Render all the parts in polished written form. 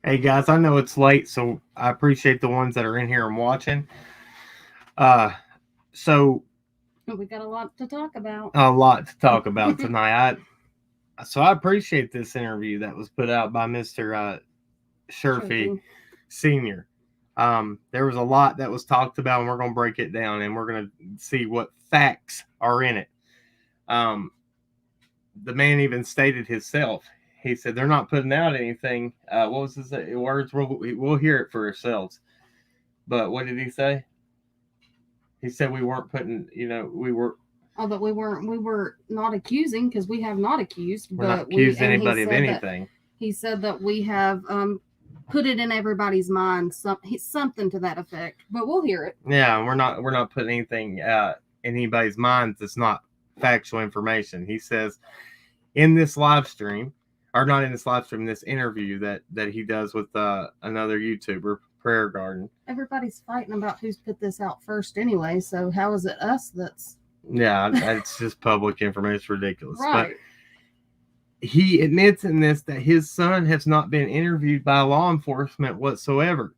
Hey guys, I know it's late, so I appreciate the ones that are in here and watching. Uh, so We got a lot to talk about. a lot to talk about tonight. I appreciate this interview that was put out by Mister Sherfey Sherfy. Sr. There was a lot that was talked about, and we're going to break it down, and we're going to see what facts are in it. Um, the man even stated himself. He said they're not putting out anything. What was his words? We'll hear it for ourselves. But what did he say? He said we weren't putting, we were. Oh, that we were not accusing because we have not accused, We're not but accusing anybody of anything. He said that we have put it in everybody's mind, something to that effect. But we'll hear it. Yeah, we're not putting anything in anybody's minds that's not factual information. He says in this live stream, or not in this live stream, this interview that he does with another YouTuber, Prayer Garden. Everybody's fighting about who's put this out first anyway, so how is it us that's... Yeah, it's just public information. Ridiculous. Right. But he admits in this that his son has not been interviewed by law enforcement whatsoever,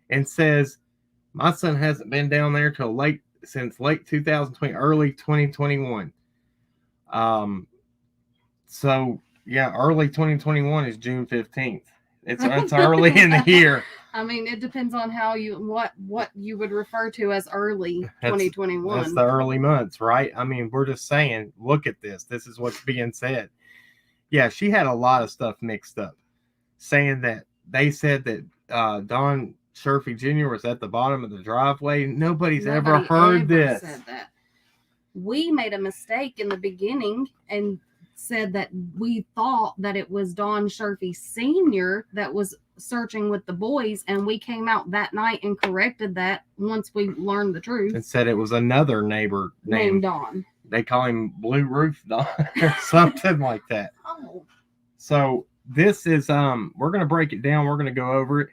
and says, my son hasn't been down there since late 2020, early 2021. So yeah, early 2021 is June 15th. It's early in the year. I mean, it depends on how what you would refer to as early 2021. That's the early months, right? I mean, we're just saying, look at this. This is what's being said. Yeah, she had a lot of stuff mixed up, saying that they said that Don Sherfey Jr. was at the bottom of the driveway. Nobody ever heard this. Said that. We made a mistake in the beginning and said that we thought that it was Don Sherfey Sr. that was searching with the boys, and we came out that night and corrected that once we learned the truth. And said it was another neighbor named Don. They call him Blue Roof Don or something like that. Oh. So this is we're gonna break it down. We're gonna go over it.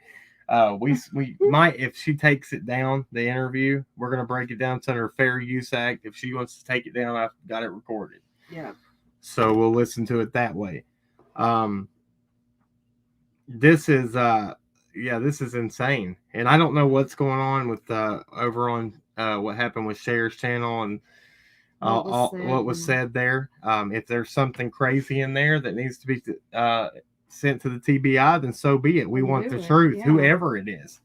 We might, if she takes it down, the interview, we're gonna break it down. It's under Fair Use Act. If she wants to take it down, I've got it recorded. Yeah. So we'll listen to it that way. This is this is insane, and I don't know what's going on with over on what happened with Cher's channel and what was said there. If there's something crazy in there that needs to be sent to the TBI, then so be it. We want the truth, whoever it is.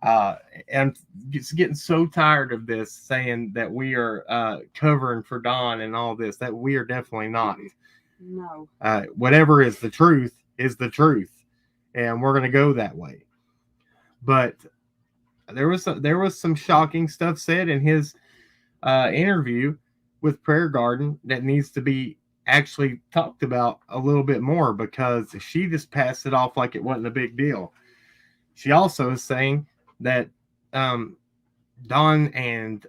And it's getting so tired of this saying that we are covering for Don and all this. That we are definitely not. No. Whatever is the truth, and we're going to go that way. But there was some shocking stuff said in his interview with Prayer Garden that needs to be actually talked about a little bit more, because she just passed it off like it wasn't a big deal. She also is saying that Don and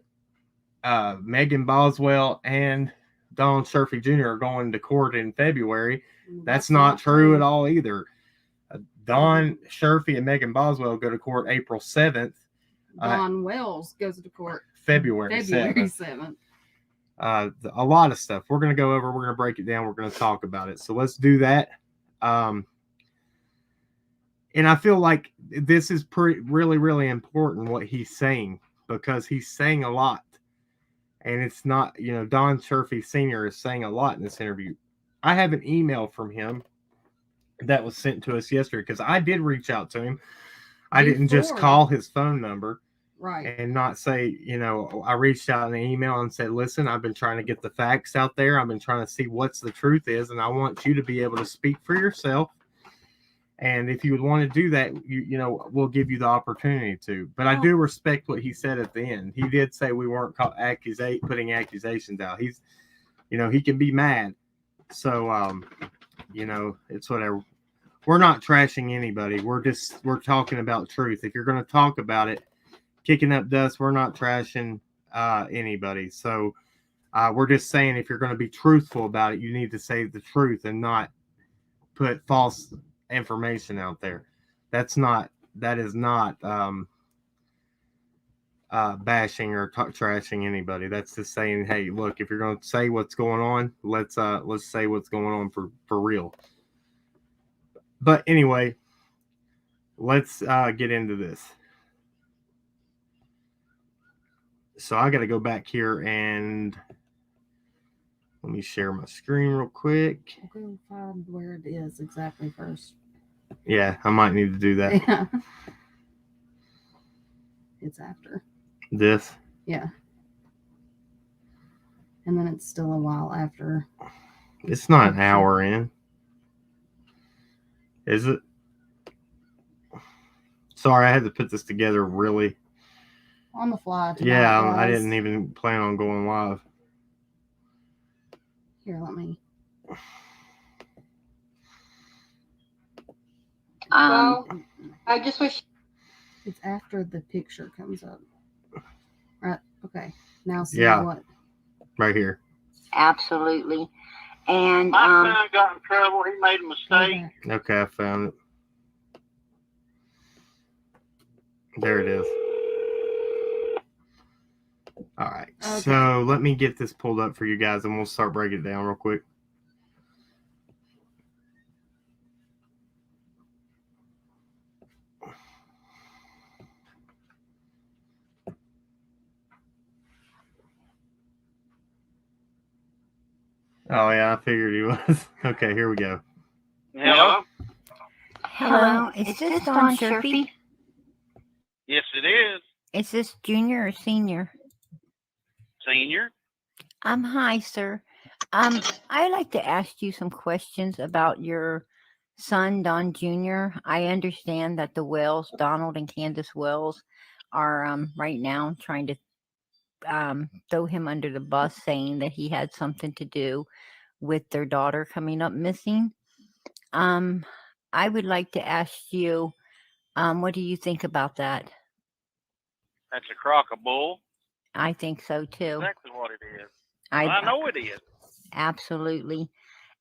Megan Boswell and Don Sherfey Jr. are going to court in February. That's not true at all either. Don Sherfey and Megan Boswell go to court April 7th. Don Wells goes to court February 7th. A lot of stuff we're going to go over. We're going to break it down. We're going to talk about it. So let's do that. And I feel like this is really, really important what he's saying, because he's saying a lot. And it's not, Don Sherfey Sr. is saying a lot in this interview. I have an email from him that was sent to us yesterday, because I did reach out to him. I didn't just call his phone number. Right. And not say, I reached out in an email and said, listen, I've been trying to get the facts out there. I've been trying to see what's the truth is. And I want you to be able to speak for yourself. And if you would want to do that, we'll give you the opportunity to. But I do respect what he said at the end. He did say we weren't putting accusations out. He's, he can be mad. So, it's whatever. We're not trashing anybody. We're talking about truth. If you're going to talk about it, kicking up dust, we're not trashing anybody. So we're just saying, if you're going to be truthful about it, you need to say the truth and not put false information out there. That is not bashing or trashing anybody. That's just saying, hey, look, if you're going to say what's going on, let's say what's going on for real. But anyway, let's get into this. So I got to go back here and let me share my screen real quick. I'll go find where it is exactly first. Yeah, I might need to do that. Yeah. It's after. This? Yeah. And then it's still a while after. It's not an hour in. Is it? Sorry, I had to put this together really. On the fly tonight, Yeah, guys. I didn't even plan on going live. Here, let me. I just wish. It's after the picture comes up. Right. Okay. Now see what? Right here. Absolutely. And my son got in trouble. He made a mistake. Okay, I found it. There it is. All right. Okay. So let me get this pulled up for you guys, and we'll start breaking it down real quick. Oh, yeah, I figured he was. Okay, here we go. Hello? Hello, is this Don Sherfey? Yes, it is. Is this junior or senior? Senior? Hi, sir. I'd like to ask you some questions about your son, Don Jr. I understand that the Wells, Donald and Candace Wells, are right now trying to throw him under the bus, saying that he had something to do with their daughter coming up missing. I would like to ask you, what do you think about that? That's a crock of bull. I think so too. Exactly what it is. I know it is. Absolutely.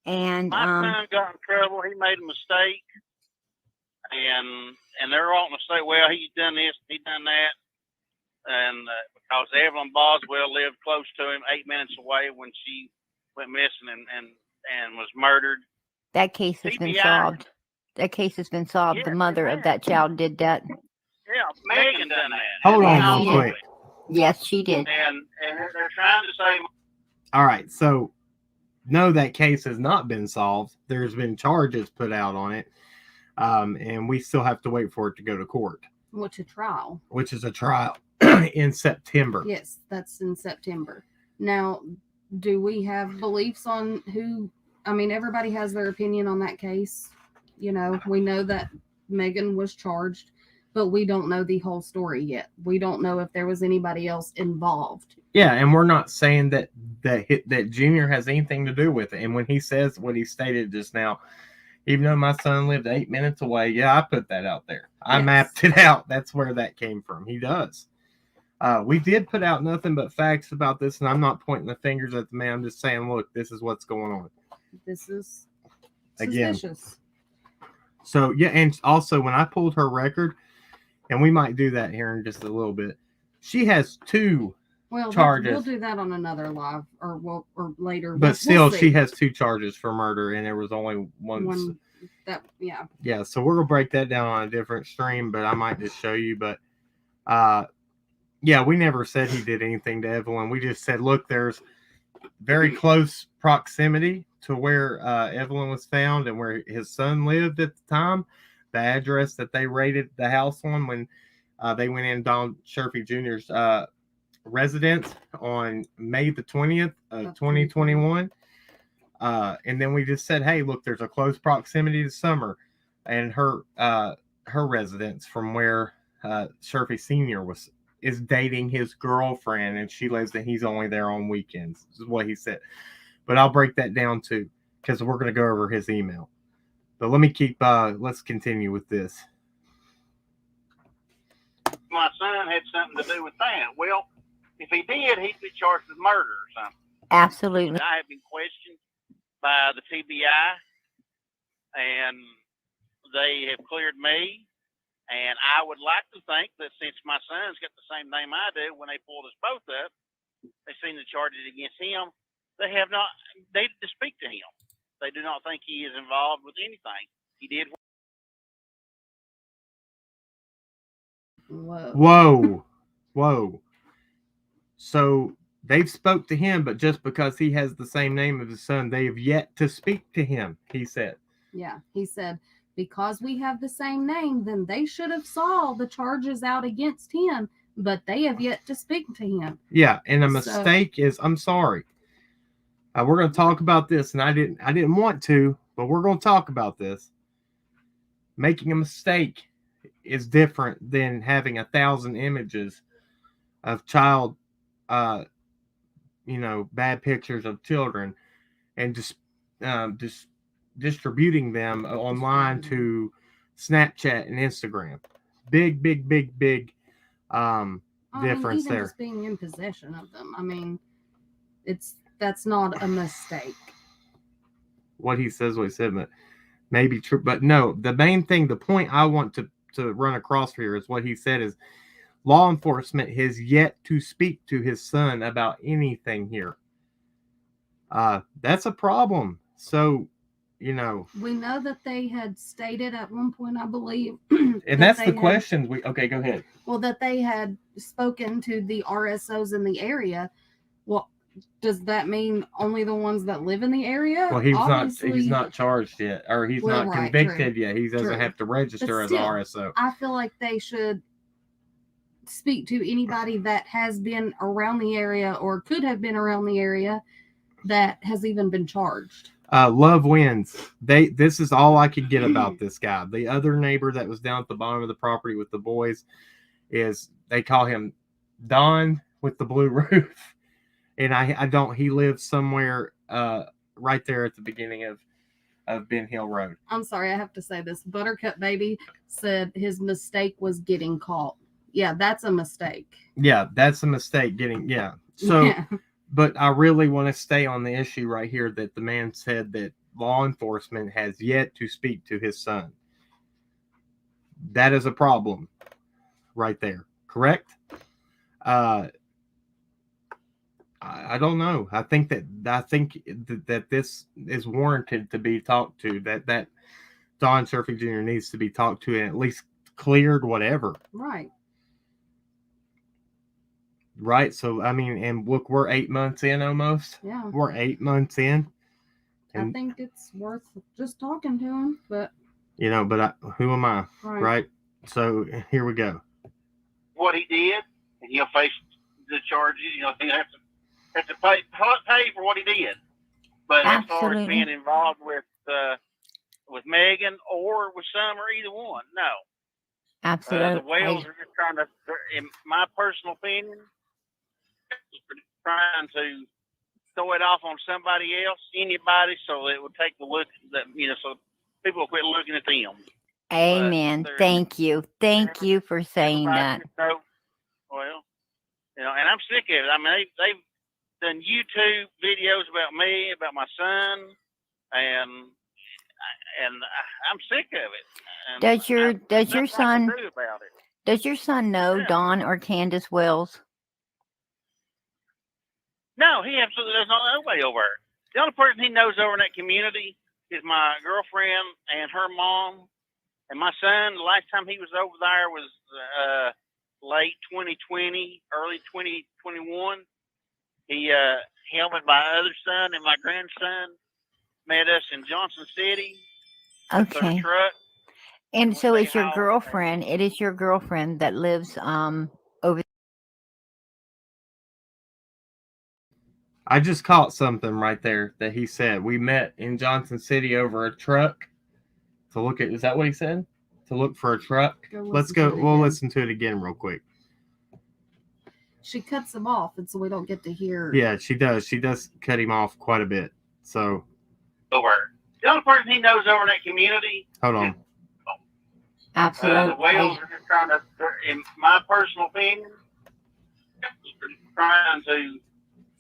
And my son got in trouble. He made a mistake, and they're wanting to say, well, he's done this, he done that, and because Evelyn Boswell lived close to him, 8 minutes away when she went missing and was murdered. That case has been solved. That case has been solved. Yes, the mother of that child did that. Yeah, Megan done that. Hold on real quick. Yes, she did. And they're trying to say. All right, so no, that case has not been solved. There's been charges put out on it, and we still have to wait for it to go to court. Which is a trial in September. Yes, that's in September. Now, do we have beliefs on who? I mean, everybody has their opinion on that case. You know, we know that Megan was charged, but we don't know the whole story yet. We don't know if there was anybody else involved. Yeah, and we're not saying that Junior has anything to do with it. And when he says what he stated just now, even though my son lived 8 minutes away, yeah, I put that out there. I mapped it out. That's where that came from. He does. We did put out nothing but facts about this, and I'm not pointing the fingers at the man. I'm just saying, look, this is what's going on. This is suspicious. Again. So, yeah, and also when I pulled her record, and we might do that here in just a little bit, she has two charges. We'll do that on another live or later. But still, she has two charges for murder, and there was only one. Yeah, so we're going to break that down on a different stream, but I might just show you. But, yeah, we never said he did anything to Evelyn. We just said, look, there's very close proximity to where Evelyn was found and where his son lived at the time. The address that they raided the house on when they went in Don Sherfey Jr.'s residence on May the 20th of 2021. And then we just said, hey, look, there's a close proximity to Summer and her residence from where Sherfey Sr. is dating his girlfriend, and she lives and he's only there on weekends. This is what he said. But I'll break that down too, because we're going to go over his email. But let's continue with this. My son had something to do with that. Well, if he did, he'd be charged with murder or something. Absolutely. I have been questioned by the TBI, and they have cleared me. And I would like to think that since my son's got the same name I do, when they pulled us both up, they seen the charges against him. They have not needed to speak to him. They do not think he is involved with anything. He did Whoa. Whoa. So they've spoke to him, but just because he has the same name as his son, they have yet to speak to him, he said. Yeah, he said, because we have the same name, then they should have saw the charges out against him, but they have yet to speak to him. Yeah, and a So- mistake is, I'm sorry. We're going to talk about this, and I didn't want to, but we're going to talk about this. Making a mistake is different than having 1,000 images of child, bad pictures of children, and just distributing them online to Snapchat and Instagram. Big difference even there. just being in possession of them. I mean, that's not a mistake. What he says, but maybe true. But no, the main thing, the point I want to run across here is what he said is law enforcement has yet to speak to his son about anything here. That's a problem. So, we know that they had stated at one point, I believe, and that's the questions okay, go ahead. Well, that they had spoken to the RSOs in the area. Well, does that mean only the ones that live in the area? Well, he's not charged yet, or he's not convicted yet. He doesn't have to register as an RSO. I feel like they should speak to anybody that has been around the area or could have been around the area that has even been charged. Love wins. This is all I could get about this guy. The other neighbor that was down at the bottom of the property with the boys they call him Don with the blue roof. And I don't, he lives somewhere right there at the beginning of Ben Hill Road. I'm sorry, I have to say this. Buttercup Baby said his mistake was getting caught. Yeah, that's a mistake. Yeah, that's a mistake So, yeah. But I really want to stay on the issue right here that the man said that law enforcement has yet to speak to his son. That is a problem right there. Correct? I don't know. I think that this is warranted to be talked to. That Don Sherfey Jr. needs to be talked to and at least cleared, whatever. Right. So I mean, and look, we're 8 months in almost. Yeah. We're 8 months in. I think it's worth just talking to him, but but who am I? Right. So here we go. What he did, and he'll face the charges. He'll have to pay for what he did. But as far as being involved with Megan or with Summer, either one, no. Absolutely. The Wales are just trying to, in my personal opinion, trying to throw it off on somebody else, anybody, so it would take the look that so people will quit looking at them. Amen. Thank you for saying that. Well, and I'm sick of it. I mean, they've done YouTube videos about me, about my son, and I'm sick of it. And does your son know Don or Candace Wells? No, he absolutely does not know nobody over there. The only person he knows over in that community is my girlfriend and her mom. And my son, the last time he was over there was late 2020, early 2021. Him and my other son and my grandson met us in Johnson City. Okay. Truck. And so it's your girlfriend. It is your girlfriend that lives over. I just caught something right there that he said. We met in Johnson City over a truck to look at. Is that what he said? To look for a truck? Let's go. We'll listen to it again real quick. She cuts him off, and so we don't get to hear. Yeah, she does. She does cut him off quite a bit. So. Over. The only person he knows over in that community. Hold on. Absolutely. The Wales are just trying to, in my personal opinion, trying to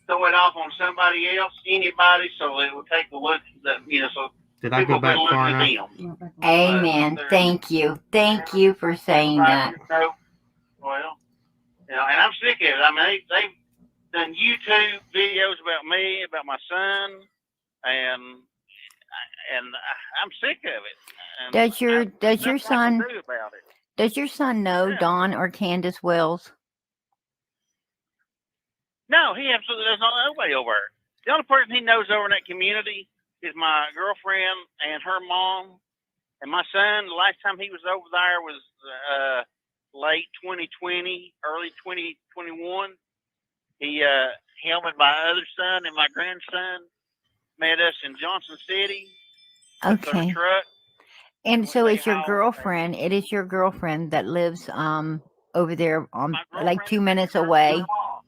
throw it off on somebody else, anybody, so it will take the look that so. Did I go back far enough? Amen. Thank you for saying that. Well, and I'm sick of it. I mean, they've done YouTube videos about me, about my son, and I'm sick of it. And does your son Does your son know Yeah. Don or Candace Wells? No, he absolutely does not know nobody over there. The only person he knows over in that community is my girlfriend and her mom and my son. The last time he was over there was late 2020, early 2021. Him and my other son and my grandson met us in Johnson City with their Okay. truck. And so They it's your hauled- girlfriend. It is your girlfriend that lives over there on My like 2 girlfriend minutes and her away, mom.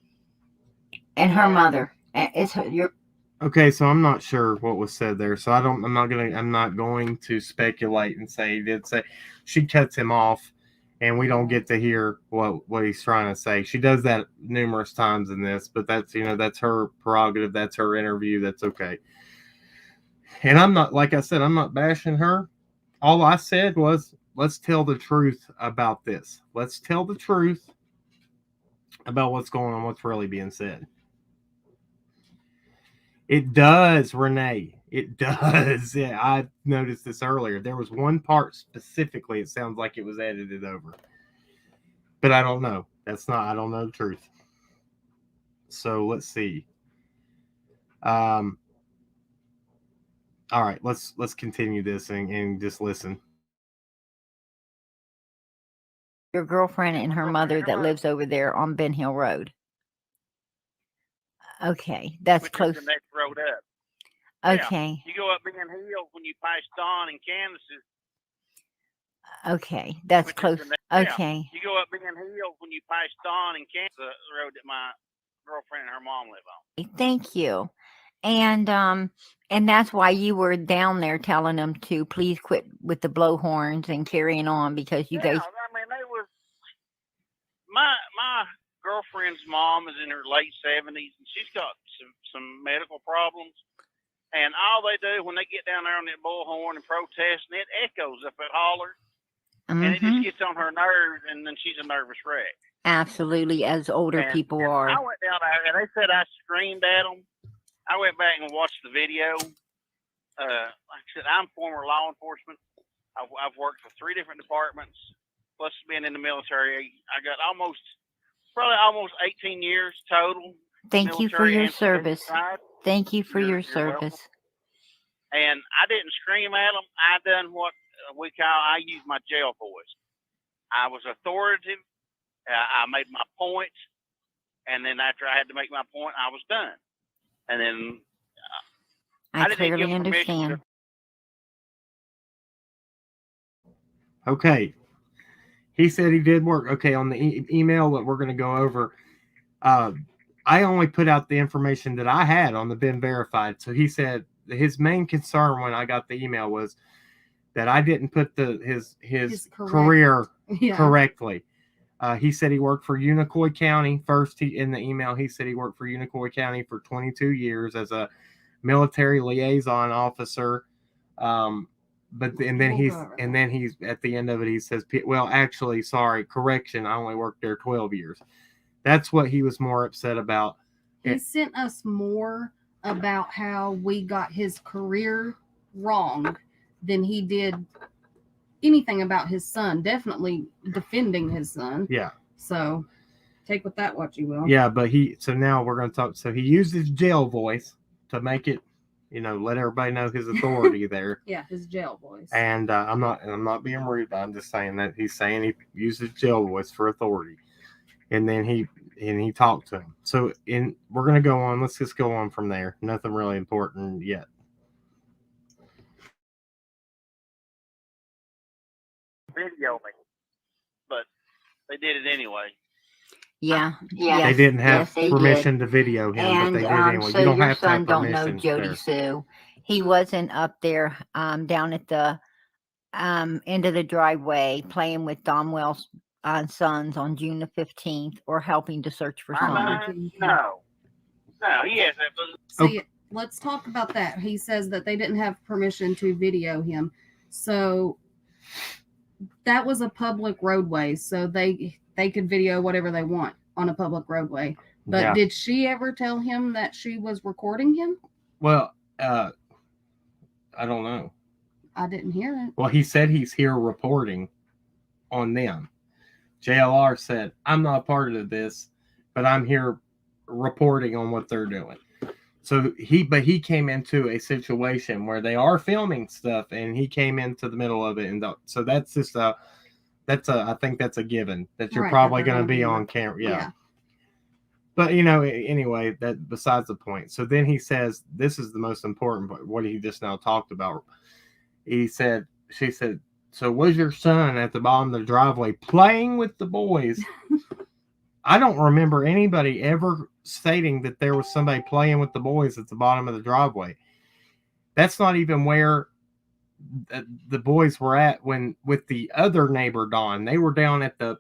and her mother. It's your Okay, so I'm not sure what was said there. So I'm not going to speculate and say he did say. She cuts him off, and we don't get to hear what he's trying to say. She does that numerous times in this, but that's that's her prerogative. That's her interview. That's okay. And I'm not, like I said, I'm not bashing her. All I said was, let's tell the truth about this. Let's tell the truth about what's going on, what's really being said. It does, Renee. It does. Yeah, I noticed this earlier. There was one part specifically, it sounds like it was edited over. But I don't know. I don't know the truth. So let's see. All right, let's continue this and just listen. your girlfriend and her mother that lives over there on Ben Hill Road. Okay, that's Which close. is the next road up. Okay. Yeah. You go up Ben Hill when you pass Don and Candace's. Okay, that's Which is close. the next- Okay. You go up Ben Hill when you pass Don and Candace, the road that my girlfriend and her mom live on. Thank you. And that's why you were down there telling them to please quit with the blowhorns and carrying on, because you guys. I mean, they were. My girlfriend's mom is in her late 70s, and she's got some medical problems. And all they do when they get down there on that bullhorn and protest, and it echoes up at Holler, and it just gets on her nerves, and then she's a nervous wreck. Absolutely, as older people are. I went down there, and they said I screamed at them. I went back and watched the video. Like I said, I'm former law enforcement. I've worked for 3 different departments, plus being in the military. I got probably almost 18 years total. Thank you for your service. Thank you for your service. Welcome. And I didn't scream at them. I done what I used my jail voice. I was authoritative. I made my point. And then after I had to make my point, I was done. And then I clearly understand. Okay. He said he did work. Okay, on the email that we're going to go over, I only put out the information that I had on the Ben Verified. So he said his main concern when I got the email was that I didn't put his career correctly. He said he worked for Unicoi County. First, in the email, he said he worked for Unicoi County for 22 years as a military liaison officer. But then he's at the end of it, he says, well, actually, sorry, correction, I only worked there 12 years. That's what he was more upset about. He sent us more about how we got his career wrong than he did anything about his son. Definitely defending his son. Yeah. So take with that what you will. Yeah, but so now we're going to talk. So he used his jail voice to make it, let everybody know his authority there. Yeah, his jail voice. And I'm not being rude. I'm just saying that he's saying he used his jail voice for authority. And then he talked to him. So we're going to go on. Let's just go on from there. Nothing really important yet. Video me, but they did it anyway. Yeah. They didn't have permission to video him, and, but they did anyway. So you don't your have son to have don't know Jody Sue. He wasn't up there down at the end of the driveway playing with Don Wells' sons on June the 15th or helping to search for someone. No, he hasn't. See, let's talk about that. He says that they didn't have permission to video him. So that was a public roadway, so they could video whatever they want on a public roadway. But did she ever tell him that she was recording him? Well, I don't know. I didn't hear it. Well, he said he's here reporting on them. JLR said, I'm not a part of this, but I'm here reporting on what they're doing. So he came into a situation where they are filming stuff, and he came into the middle of it, and so that's just I think that's a given that you're Right, probably that they're going to gonna be be on camera. Yeah. But anyway, that besides the point. So then he says, this is the most important part, what he just now talked about. She said, so was your son at the bottom of the driveway playing with the boys? I don't remember anybody ever stating that there was somebody playing with the boys at the bottom of the driveway. That's not even where the boys were at when with the other neighbor Don. They were down at the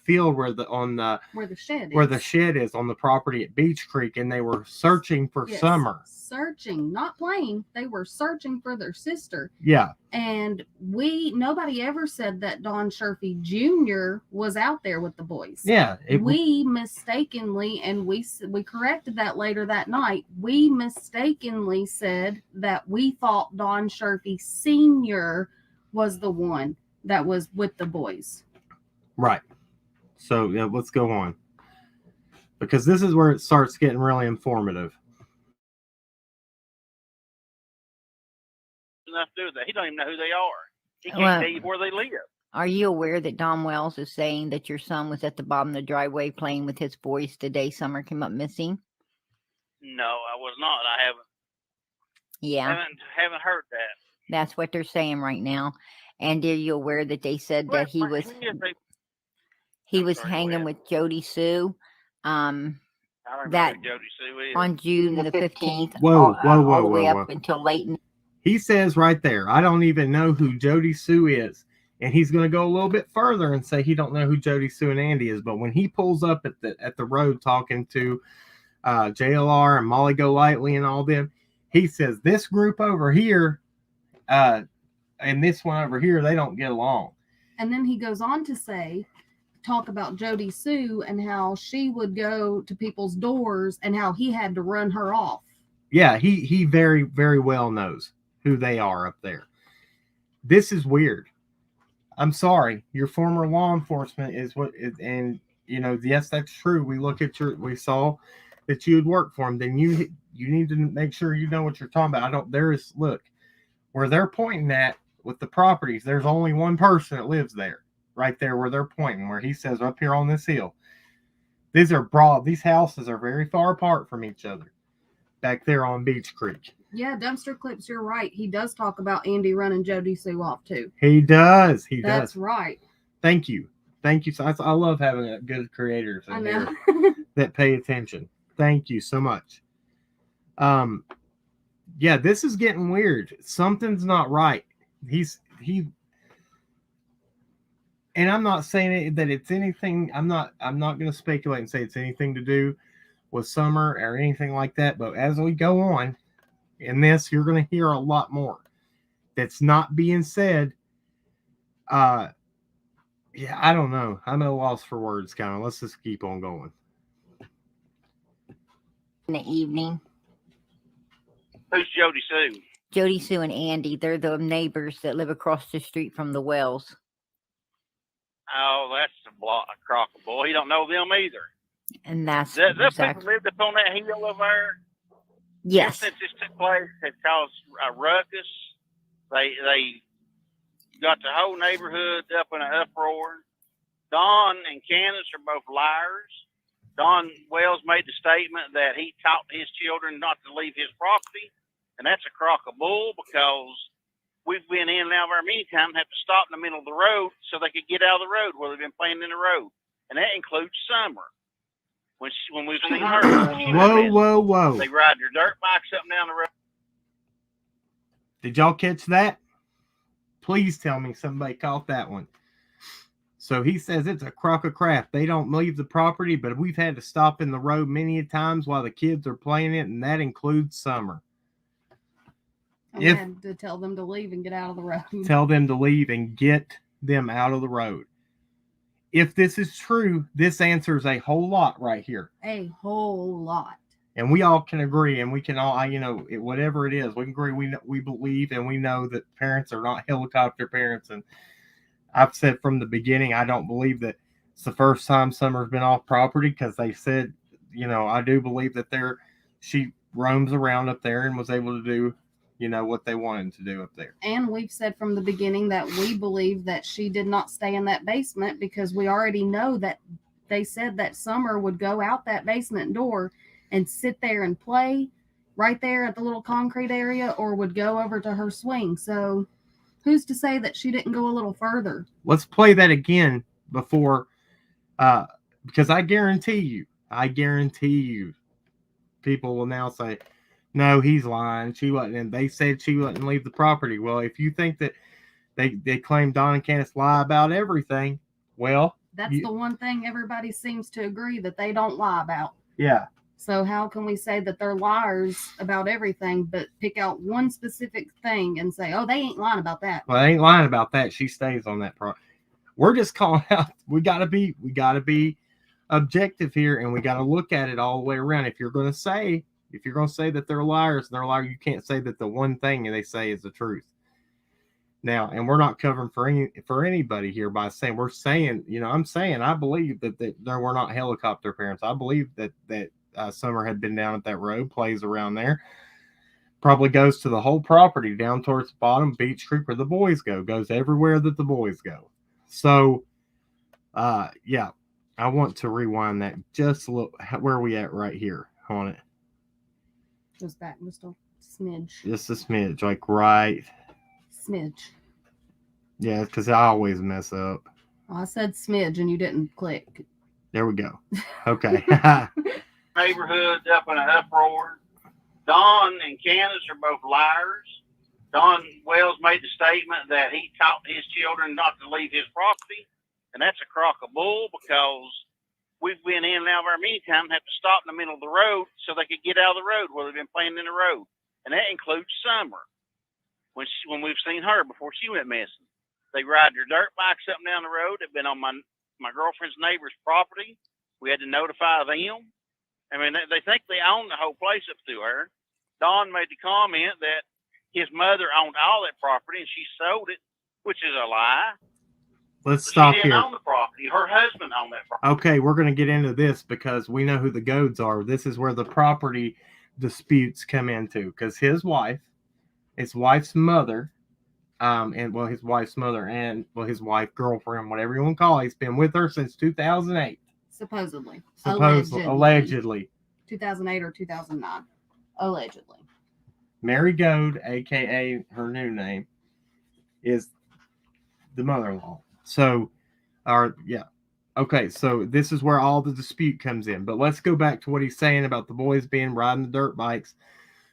field where the shed is on the property at Beach Creek, and they were searching for Summer. Searching, not playing. They were searching for their sister. Yeah. And nobody ever said that Don Sherfey Jr. was out there with the boys. Yeah. We mistakenly, and we corrected that later that night, we mistakenly said that we thought Don Sherfey Sr. was the one that was with the boys. Right. So let's go on. Because this is where it starts getting really informative. Enough to do with that. He don't even know who they are. He can't tell you where they live. Are you aware that Don Wells is saying that your son was at the bottom of the driveway playing with his boys the day Summer came up missing? No, I was not. I haven't. Yeah. Haven't heard that. That's what they're saying right now. And are you aware that they said that he was hanging with Jody Sue? I remember that who Jody Sue is. On June the 15th. Whoa, all the way up until late. He says right there, I don't even know who Jody Sue is. And he's going to go a little bit further and say he don't know who Jody Sue and Andy is. But when he pulls up at the road talking to JLR and Molly Golightly and all them, he says this group over here and this one over here, they don't get along. And then he goes on to talk about Jody Sue and how she would go to people's doors and how he had to run her off. Yeah, he very, very well knows who they are up there. This is weird. I'm sorry. Your former law enforcement is what, and yes, that's true. We saw that you had worked for them. Then you need to make sure you know what you're talking about. Look, where they're pointing at with the properties, there's only one person that lives there, right there where they're pointing, where he says up here on this hill. These houses are very far apart from each other back there on Beach Creek. Yeah, Dumpster Clips, you're right. He does talk about Andy running Jody Sue off too. He does. That's right. Thank you. So I love having good creators in here that pay attention. Thank you so much. Yeah, this is getting weird. Something's not right. And I'm not saying that it's anything. I'm not going to speculate and say it's anything to do with Summer or anything like that. But as we go on in this, you're going to hear a lot more that's not being said. Yeah, I don't know. I'm at a loss for words, kind of. Let's just keep on going. In the evening. Who's Jody Sue? Jody Sue and Andy. They're the neighbors that live across the street from the Wells. Oh, that's a crock of bull. He don't know them either. And that's people lived up on that hill over there. Yes. Since this took place, it caused a ruckus. They got the whole neighborhood up in an uproar. Don and Candace are both liars. Don Wells made the statement that he taught his children not to leave his property, and that's a crock of bull because we've been in and out there many times, have to stop in the middle of the road so they could get out of the road where they've been playing in the road, and that includes Summer. When we've seen her, whoa! They ride their dirt bikes up and down the road. Did y'all catch that? Please tell me somebody caught that one. So he says it's a crock of crap. They don't leave the property, but we've had to stop in the road many times while the kids are playing it, and that includes Summer. We had to tell them to leave and get out of the road. Tell them to leave and get them out of the road. If this is true, this answers a whole lot right here. A whole lot. And we all can agree, and we can all, whatever it is, we can agree. We believe and we know that parents are not helicopter parents, and I've said from the beginning, I don't believe that it's the first time Summer's been off property, because they said, I do believe that she roams around up there and was able to do, what they wanted to do up there. And we've said from the beginning that we believe that she did not stay in that basement, because we already know that they said that Summer would go out that basement door and sit there and play right there at the little concrete area, or would go over to her swing. So who's to say that she didn't go a little further? Let's play that again before, because I guarantee you, people will now say, no, he's lying. She wasn't, and they said she wouldn't leave the property. Well, if you think that they claim Don and Candace lie about everything, well, that's the one thing everybody seems to agree that they don't lie about. Yeah. So how can we say that they're liars about everything, but pick out one specific thing and say, oh, they ain't lying about that? Well, they ain't lying about that. She stays on that property. We're just calling out. We gotta be objective here, and we gotta look at it all the way around. If you're gonna say that they're liars and they're liars, you can't say that the one thing they say is the truth. Now, and we're not covering for anybody here by saying, we're saying, I'm saying I believe that there were not helicopter parents. I believe that Summer had been down at that road, plays around there, probably goes to the whole property down towards the bottom, Beach Creek, where the boys go, goes everywhere that the boys go. So, yeah, I want to rewind that just a little. Where are we at right here on it? Just back just a smidge. Just a smidge, like right. Smidge. Yeah, because I always mess up. Well, I said smidge and you didn't click. There we go. Okay. Neighborhood's up in an uproar. Don and Candace are both liars. Don Wells made the statement that he taught his children not to leave his property, and that's a crock of bull, because we've been in and out of there many times, have to stop in the middle of the road so they could get out of the road where they've been playing in the road, and that includes Summer. When we've seen her before she went missing, they ride their dirt bikes up and down the road. They've been on my girlfriend's neighbor's property. We had to notify them. I mean, they think they own the whole place up to her. Don made the comment that his mother owned all that property and she sold it, which is a lie. Let's stop she didn't here. Own the property. Her husband owned that property. Okay, we're going to get into this because we know who the goads are. This is where the property disputes come into, because his wife's mother, his wife's mother and his wife, girlfriend, whatever you want to call it, he's been with her since 2008. Supposedly. Allegedly. 2008 or 2009. Allegedly. Mary Goad, a.k.a. her new name, is the mother-in-law. So, okay, so this is where all the dispute comes in. But let's go back to what he's saying about the boys being riding the dirt bikes,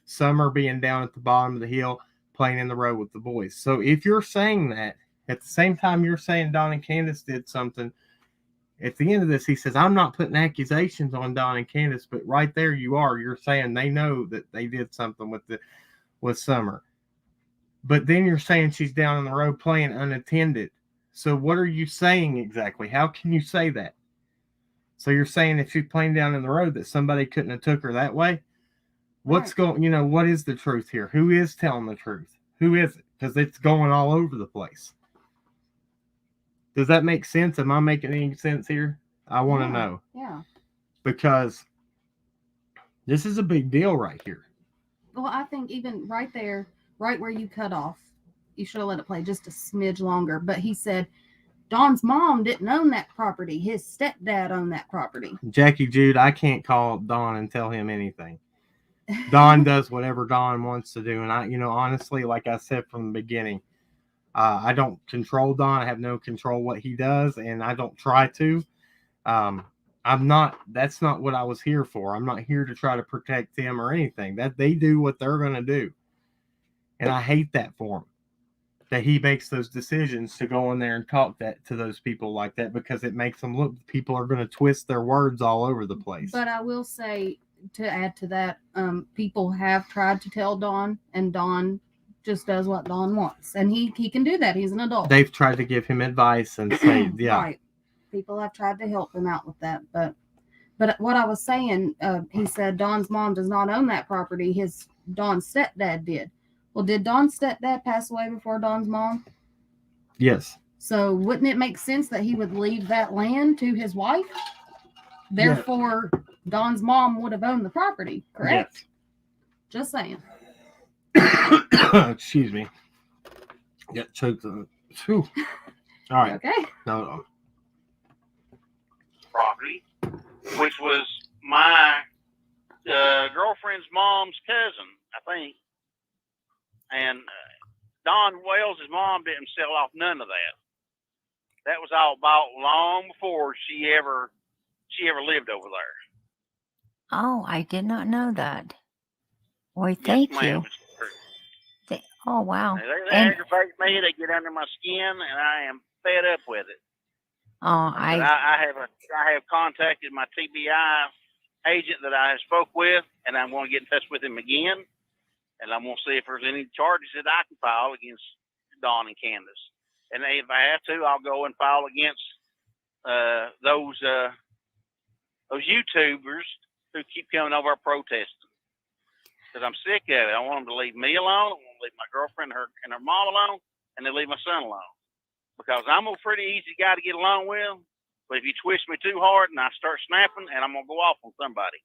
Summer being down at the bottom of the hill, playing in the road with the boys. So if you're saying that, at the same time you're saying Don and Candace did something, at the end of this, he says, I'm not putting accusations on Don and Candace, but right there you are. You're saying they know that they did something with Summer. But then you're saying she's down on the road playing unattended. So what are you saying exactly? How can you say that? So you're saying if she's playing down in the road that somebody couldn't have took her that way? What's going, what is the truth here? Who is telling the truth? Who is it? Because it's going all over the place. Does that make sense? Am I making any sense here? I want to know. Yeah. Because this is a big deal right here. Well, I think even right there, right where you cut off, you should have let it play just a smidge longer. But he said Don's mom didn't own that property. His stepdad owned that property. Jackie Jude, I can't call Don and tell him anything. Don does whatever Don wants to do. And I, honestly, like I said from the beginning, I don't control Don. I have no control what he does, and I don't try to. That's not what I was here for. I'm not here to try to protect him or anything. That they do what they're going to do. And I hate that for him, that he makes those decisions to go in there and talk that to those people like that, because it makes them look, people are going to twist their words all over the place. But I will say, to add to that, people have tried to tell Don, and Don just does what Don wants, and he can do that. He's an adult. They've tried to give him advice and say, yeah, right. People have tried to help him out with that, but what I was saying, he said Don's mom does not own that property. Don's stepdad did. Well, did Don's stepdad pass away before Don's mom? Yes. So wouldn't it make sense that he would leave that land to his wife? Therefore, Don's mom would have owned the property, correct? Yes. Just saying. Excuse me. Got choked on it. Phew. All right. Okay. No. Property, which was my girlfriend's mom's cousin, I think. And Don Wells' mom didn't sell off none of that. That was all bought long before she ever lived over there. Oh, I did not know that. Well, Yes, thank ma'am, you. it's true. Oh, wow. They And aggravate me. They get under my skin, and I am fed up with it. oh, But I have contacted my TBI agent that I have spoke with, and I'm going to get in touch with him again, and I'm going to see if there's any charges that I can file against Dawn and Candace. And if I have to, I'll go and file against those YouTubers who keep coming over protesting. Because I'm sick of it. I want them to leave me alone. I want to leave my girlfriend and her mom alone, and they leave my son alone. Because I'm a pretty easy guy to get along with. But if you twist me too hard and I start snapping, and I'm going to go off on somebody.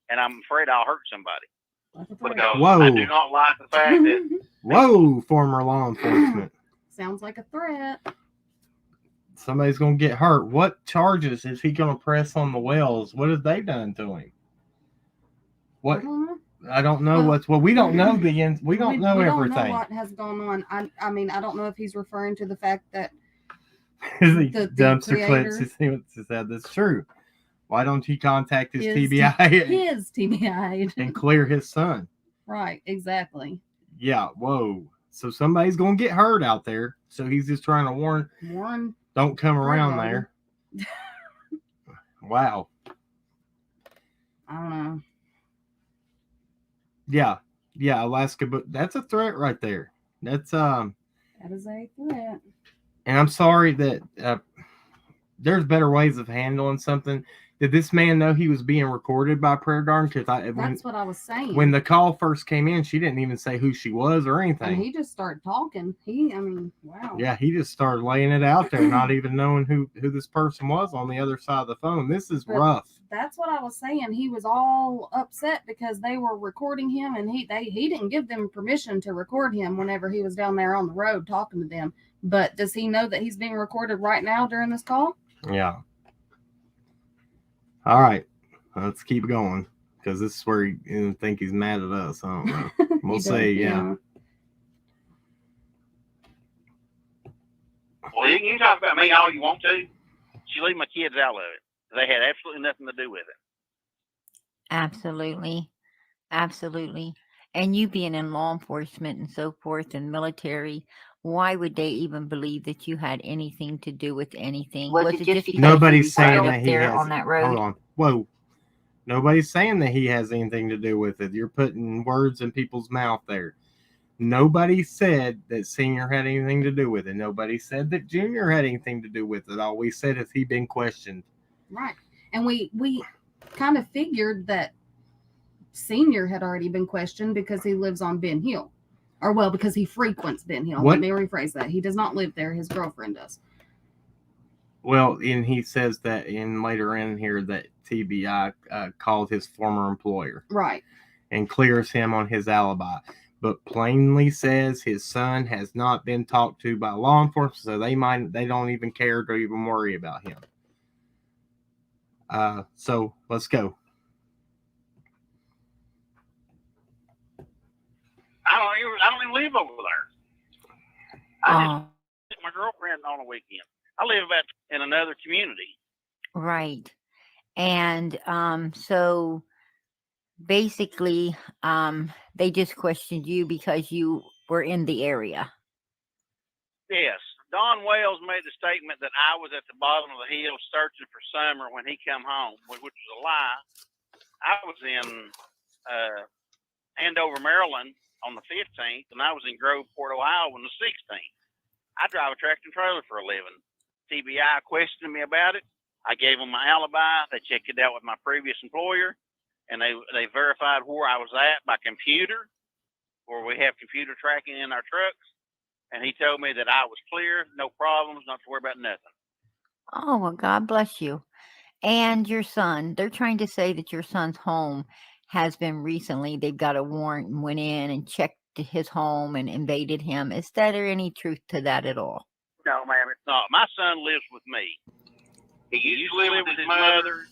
And I'm afraid I'll hurt somebody. Because Whoa. I do not like the fact that Whoa, former law enforcement. Sounds like a threat. Somebody's going to get hurt. What charges is he going to press on the Wells? What have they done to him? What? I don't know we don't know the end. We don't know everything. We don't know what has gone on. I mean, I don't know if he's referring to the fact that the dumpster clips. He said that's true. Why don't he contact his TBI? His TBI and clear his son. Right, exactly. Yeah, whoa. So somebody's going to get hurt out there. So he's just trying to warn. Don't come around there. Wow. I don't know. Yeah, Alaska, but that's a threat right there. That is a threat. And I'm sorry that there's better ways of handling something. Did this man know he was being recorded by Prayer Garden? Because that's what I was saying. When the call first came in, she didn't even say who she was or anything. And he just started talking. Wow. Yeah, he just started laying it out there, not even knowing who this person was on the other side of the phone. This is rough. That's what I was saying. He was all upset because they were recording him, and he didn't give them permission to record him whenever he was down there on the road talking to them. But does he know that he's being recorded right now during this call? Yeah. All right, let's keep going because this is where he think he's mad at us. I don't know. We'll see. Yeah. Well, you can talk about me all you want to. She leave my kids out of it. They had absolutely nothing to do with it. Absolutely. And you being in law enforcement and so forth and military, why would they even believe that you had anything to do with anything? Was it just because nobody's saying that he has on that road? Hold on. Whoa. Nobody's saying that he has anything to do with it. You're putting words in people's mouth there. Nobody said that Senior had anything to do with it. Nobody said that Junior had anything to do with it. All we said is he been questioned. Right. And we kind of figured that Senior had already been questioned because he lives on Ben Hill. Or, well, because he frequents Ben Hill. Let me rephrase that. He does not live there. His girlfriend does. Well, and he says that later in here that TBI called his former employer. Right. And clears him on his alibi. But plainly says his son has not been talked to by law enforcement, so they don't even care to even worry about him. So let's go. I don't even live over there. I just visit my girlfriend on a weekend. I live in another community. Right. And so basically they just questioned you because you were in the area. Yes. Don Wells made the statement that I was at the bottom of the hill searching for Summer when he come home, which was a lie. I was in Andover, Maryland on the 15th, and I was in Groveport, Ohio on the 16th. I drive a tractor and trailer for a living. TBI questioned me about it. I gave them my alibi. They checked it out with my previous employer, and they verified where I was at by computer, where we have computer tracking in our trucks. and he told me that I was clear, no problems, not to worry about nothing. Oh, well, God bless you. And your son, they're trying to say that your son's home has been recently, they've got a warrant and went in and checked his home and invaded him. Is there any truth to that at all? No, ma'am, it's not. My son lives with me. He used to live with his mother.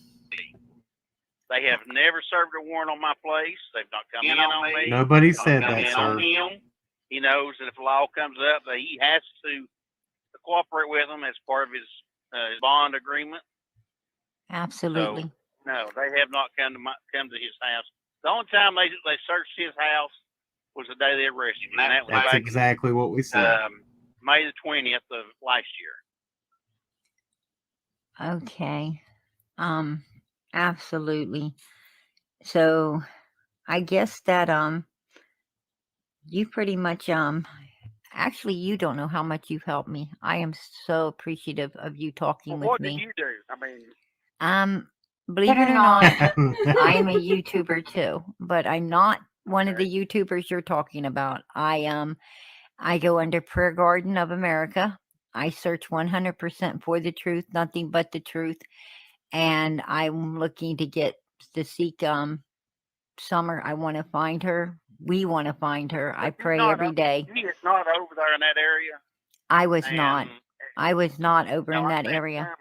They have never served a warrant on my place. They've not come in on me. Nobody said Come that, in sir. on him. He knows that if a law comes up, that he has to cooperate with them as part of his bond agreement. Absolutely. So, no, they have not come to his house. The only time they searched his house was the day they arrested him. And that was That's back exactly what we said. May the 20th of last year. Okay. Absolutely. So I guess that you pretty much actually you don't know how much you've helped me. I am so appreciative of you talking with What me. did you do? I mean, Believe it or not, I am a YouTuber too, but I'm not one of the YouTubers you're talking about. I go under Prayer Garden of America. I search 100% for the truth, nothing but the truth. And I'm looking to seek Summer. I want to find her. We want to find her. I pray every day. He is not over there in that area. I was not. I was not over in that I think area.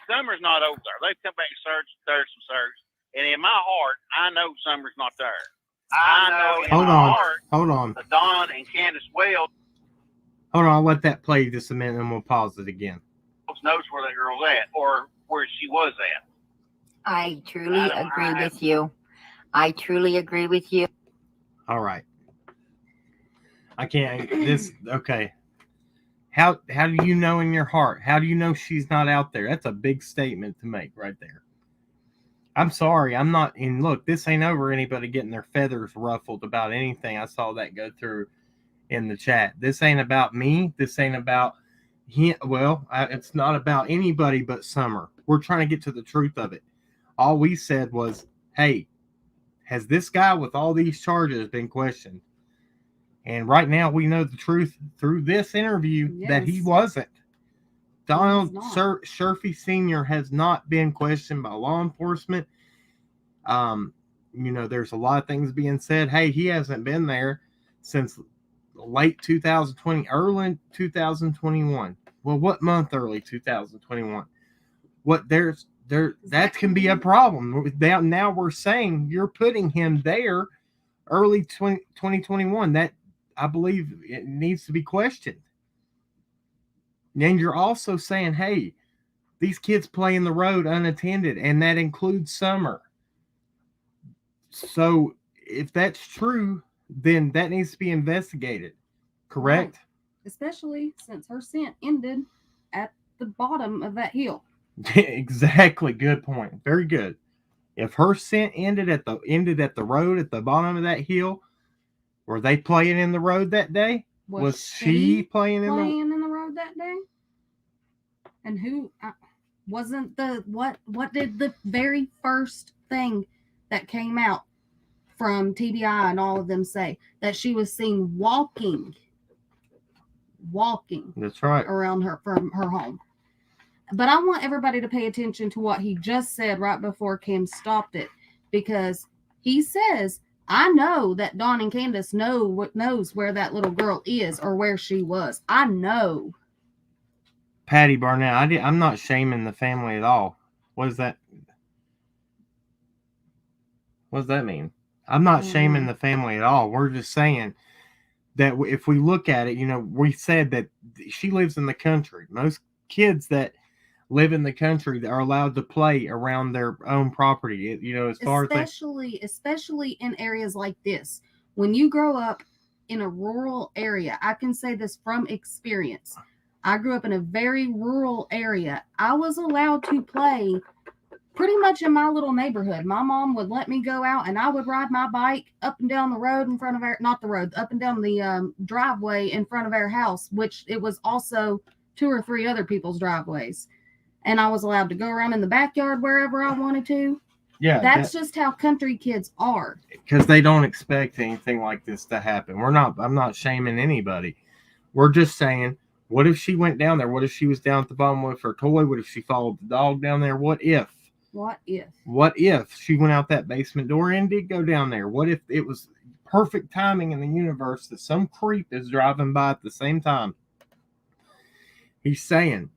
Summer's not over there. They've come back and searched. And in my heart, I know Summer's not there. I know in Hold my on. heart Hold on. that Don and Candace Wells Hold on. I'll let that play just a minute and we'll pause it again. knows where that girl's at or where she was at. I truly agree with you. I truly agree with you. All right. I can't. Okay. How do you know in your heart? How do you know she's not out there? That's a big statement to make right there. I'm sorry. I'm not. And look, this ain't over anybody getting their feathers ruffled about anything. I saw that go through in the chat. This ain't about me. This ain't about him. Well, it's not about anybody but Summer. We're trying to get to the truth of it. All we said was, hey, has this guy with all these charges been questioned? And right now we know the truth through this interview that he wasn't. Donald Sherfey Sr. has not been questioned by law enforcement. There's a lot of things being said. Hey, he hasn't been there since late 2020, early 2021. Well, what month early 2021? That can be a problem. Now we're saying you're putting him there early 2021. That I believe it needs to be questioned. And you're also saying, hey, these kids play in the road unattended, and that includes Summer. So if that's true, then that needs to be investigated. Correct? Right. Especially since her scent ended at the bottom of that hill. Exactly. Good point. Very good. If her scent ended at the road at the bottom of that hill, were they playing in the road that day? Was she playing in the road that day? And who wasn't what did the very first thing that came out from TBI and all of them say? That she was seen walking. That's right. Around her from her home. But I want everybody to pay attention to what he just said right before Kim stopped it, because he says, I know that Dawn and Candace knows where that little girl is or where she was. I know. Patty Barnett, I'm not shaming the family at all. What does that mean? I'm not shaming the family at all. We're just saying that if we look at it, we said that she lives in the country. Most kids that live in the country are allowed to play around their own property. Especially in areas like this. When you grow up in a rural area, I can say this from experience. I grew up in a very rural area. I was allowed to play pretty much in my little neighborhood. My mom would let me go out and I would ride my bike up and down the road in front of up and down the driveway in front of our house, which it was also 2 or 3 other people's driveways. And I was allowed to go around in the backyard wherever I wanted to. Yeah. That's just how country kids are. Because they don't expect anything like this to happen. I'm not shaming anybody. We're just saying, what if she went down there? What if she was down at the bottom with her toy? What if she followed the dog down there? What if? What if? What if she went out that basement door and did go down there? What if it was perfect timing in the universe that some creep is driving by at the same time? He's saying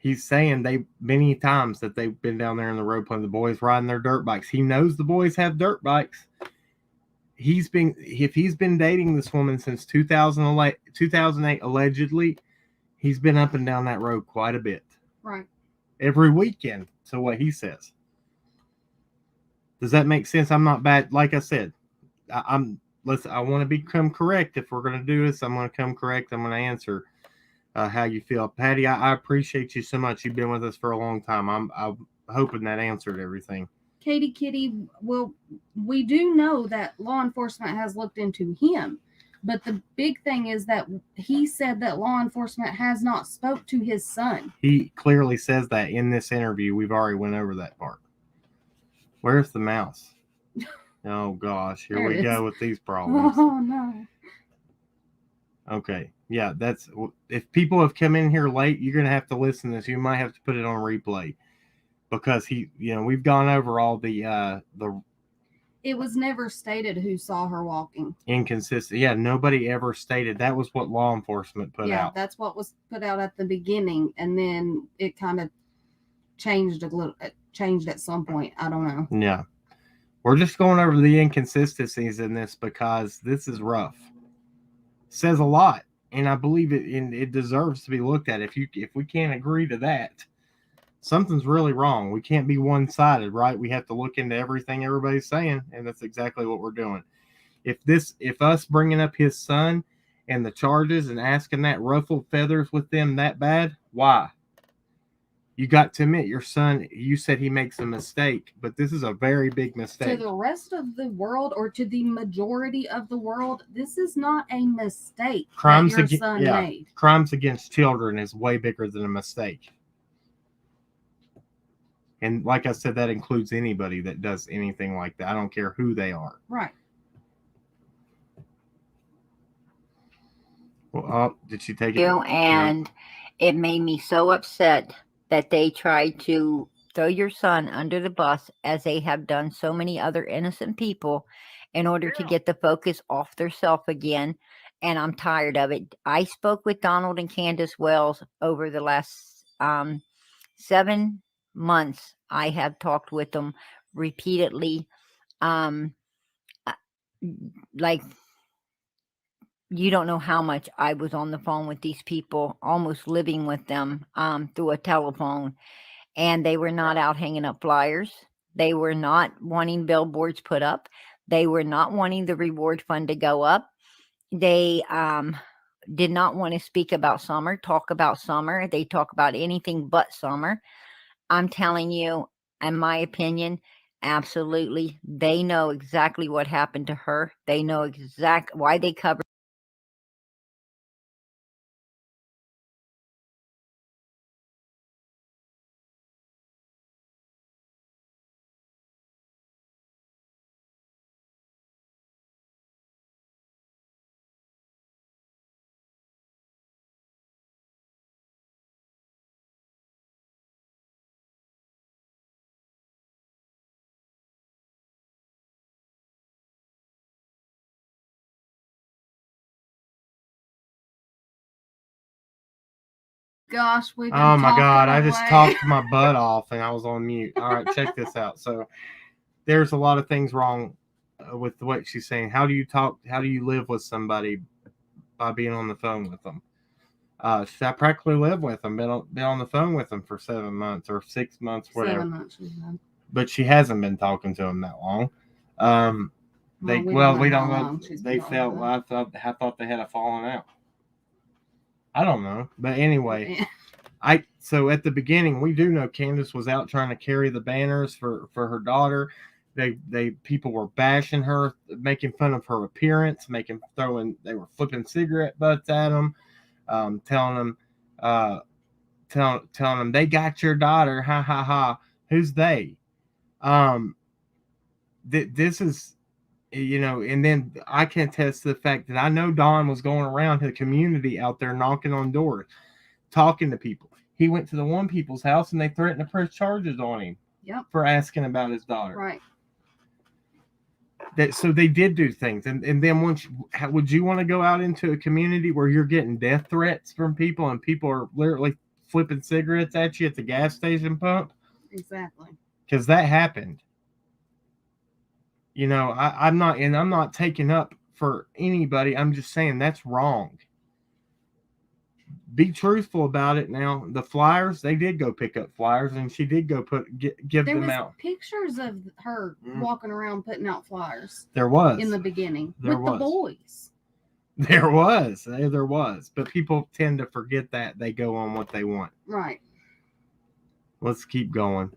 they many times that they've been down there in the road playing, the boys riding their dirt bikes. He knows the boys have dirt bikes. If he's been dating this woman since 2008 allegedly, he's been up and down that road quite a bit. Right. Every weekend, to what he says. Does that make sense? I'm not bad. Like I said, I want to become correct. If we're going to do this, I'm going to come correct. I'm going to answer how you feel. Patty, I appreciate you so much. You've been with us for a long time. I'm hoping that answered everything. Katie Kitty, well, we do know that law enforcement has looked into him, but the big thing is that he said that law enforcement has not spoke to his son. He clearly says that in this interview. We've already went over that part. Where's the mouse? Oh gosh, here we go with these problems. Oh no. Okay, yeah, that's, if people have come in here late, you're gonna have to listen to this. You might have to put it on replay, because we've gone over all the It was never stated who saw her walking. inconsistent. Yeah, nobody ever stated. That was what law enforcement put out. Yeah, that's what was put out at the beginning, and then it kind of changed at some point. I don't know. Yeah, we're just going over the inconsistencies in this because this is rough. Says a lot, and I believe it deserves to be looked at. If we can't agree to that, something's really wrong. We can't be one-sided, right? We have to look into everything everybody's saying, and that's exactly what we're doing. If us bringing up his son and the charges and asking that ruffled feathers with them that bad, why? You got to admit, your son, you said he makes a mistake, but this is a very big mistake. To the rest of the world, or to the majority of the world, this is not a mistake that your son made. Crimes against children is way bigger than a mistake. And like I said, that includes anybody that does anything like that. I don't care who they are. Right. Well, did she take it? And it made me so upset that they tried to throw your son under the bus, as they have done so many other innocent people, in order to get the focus off their self again. And I'm tired of it. I spoke with Donald and Candace Wells over the last 7 months. I have talked with them repeatedly. Like, you don't know how much I was on the phone with these people, almost living with them through a telephone. And they were not out hanging up flyers. They were not wanting billboards put up. They were not wanting the reward fund to go up. They did not want to speak about summer, talk about summer. They talk about anything but summer. I'm telling you, in my opinion, absolutely, they know exactly what happened to her. They know exactly why they covered. Gosh, we've been Oh my God, I talking just away. talked my butt off and I was on mute. All right, check this out. So there's a lot of things wrong with what she's saying. How do you talk? How do you live with somebody by being on the phone with them? I practically live with them, been on the phone with them for 7 months or 6 months, whatever. 7 months. But she hasn't been talking to them that long. We don't know. They felt. I thought they had a falling out. I don't know, but anyway, so at the beginning, we do know Candace was out trying to carry the banners for her daughter. People were bashing her, making fun of her appearance, they were flipping cigarette butts at them, telling them they got your daughter, ha ha ha. Who's they? This is you know, and then I can attest to the fact that I know Don was going around the community out there knocking on doors, talking to people. He went to the one people's house and they threatened to press charges on him for asking about his daughter. Right. So they did do things, and then once, would you want to go out into a community where you're getting death threats from people and people are literally flipping cigarettes at you at the gas station pump? Exactly. Because that happened. You know, I'm not taking up for anybody. I'm just saying that's wrong. Be truthful about it. Now, the flyers, they did go pick up flyers, and she did go give them out. There was pictures of her walking around putting out flyers. There was. In the beginning. There with was. The boys. There was. But people tend to forget that. They go on what they want. Right. Let's keep going.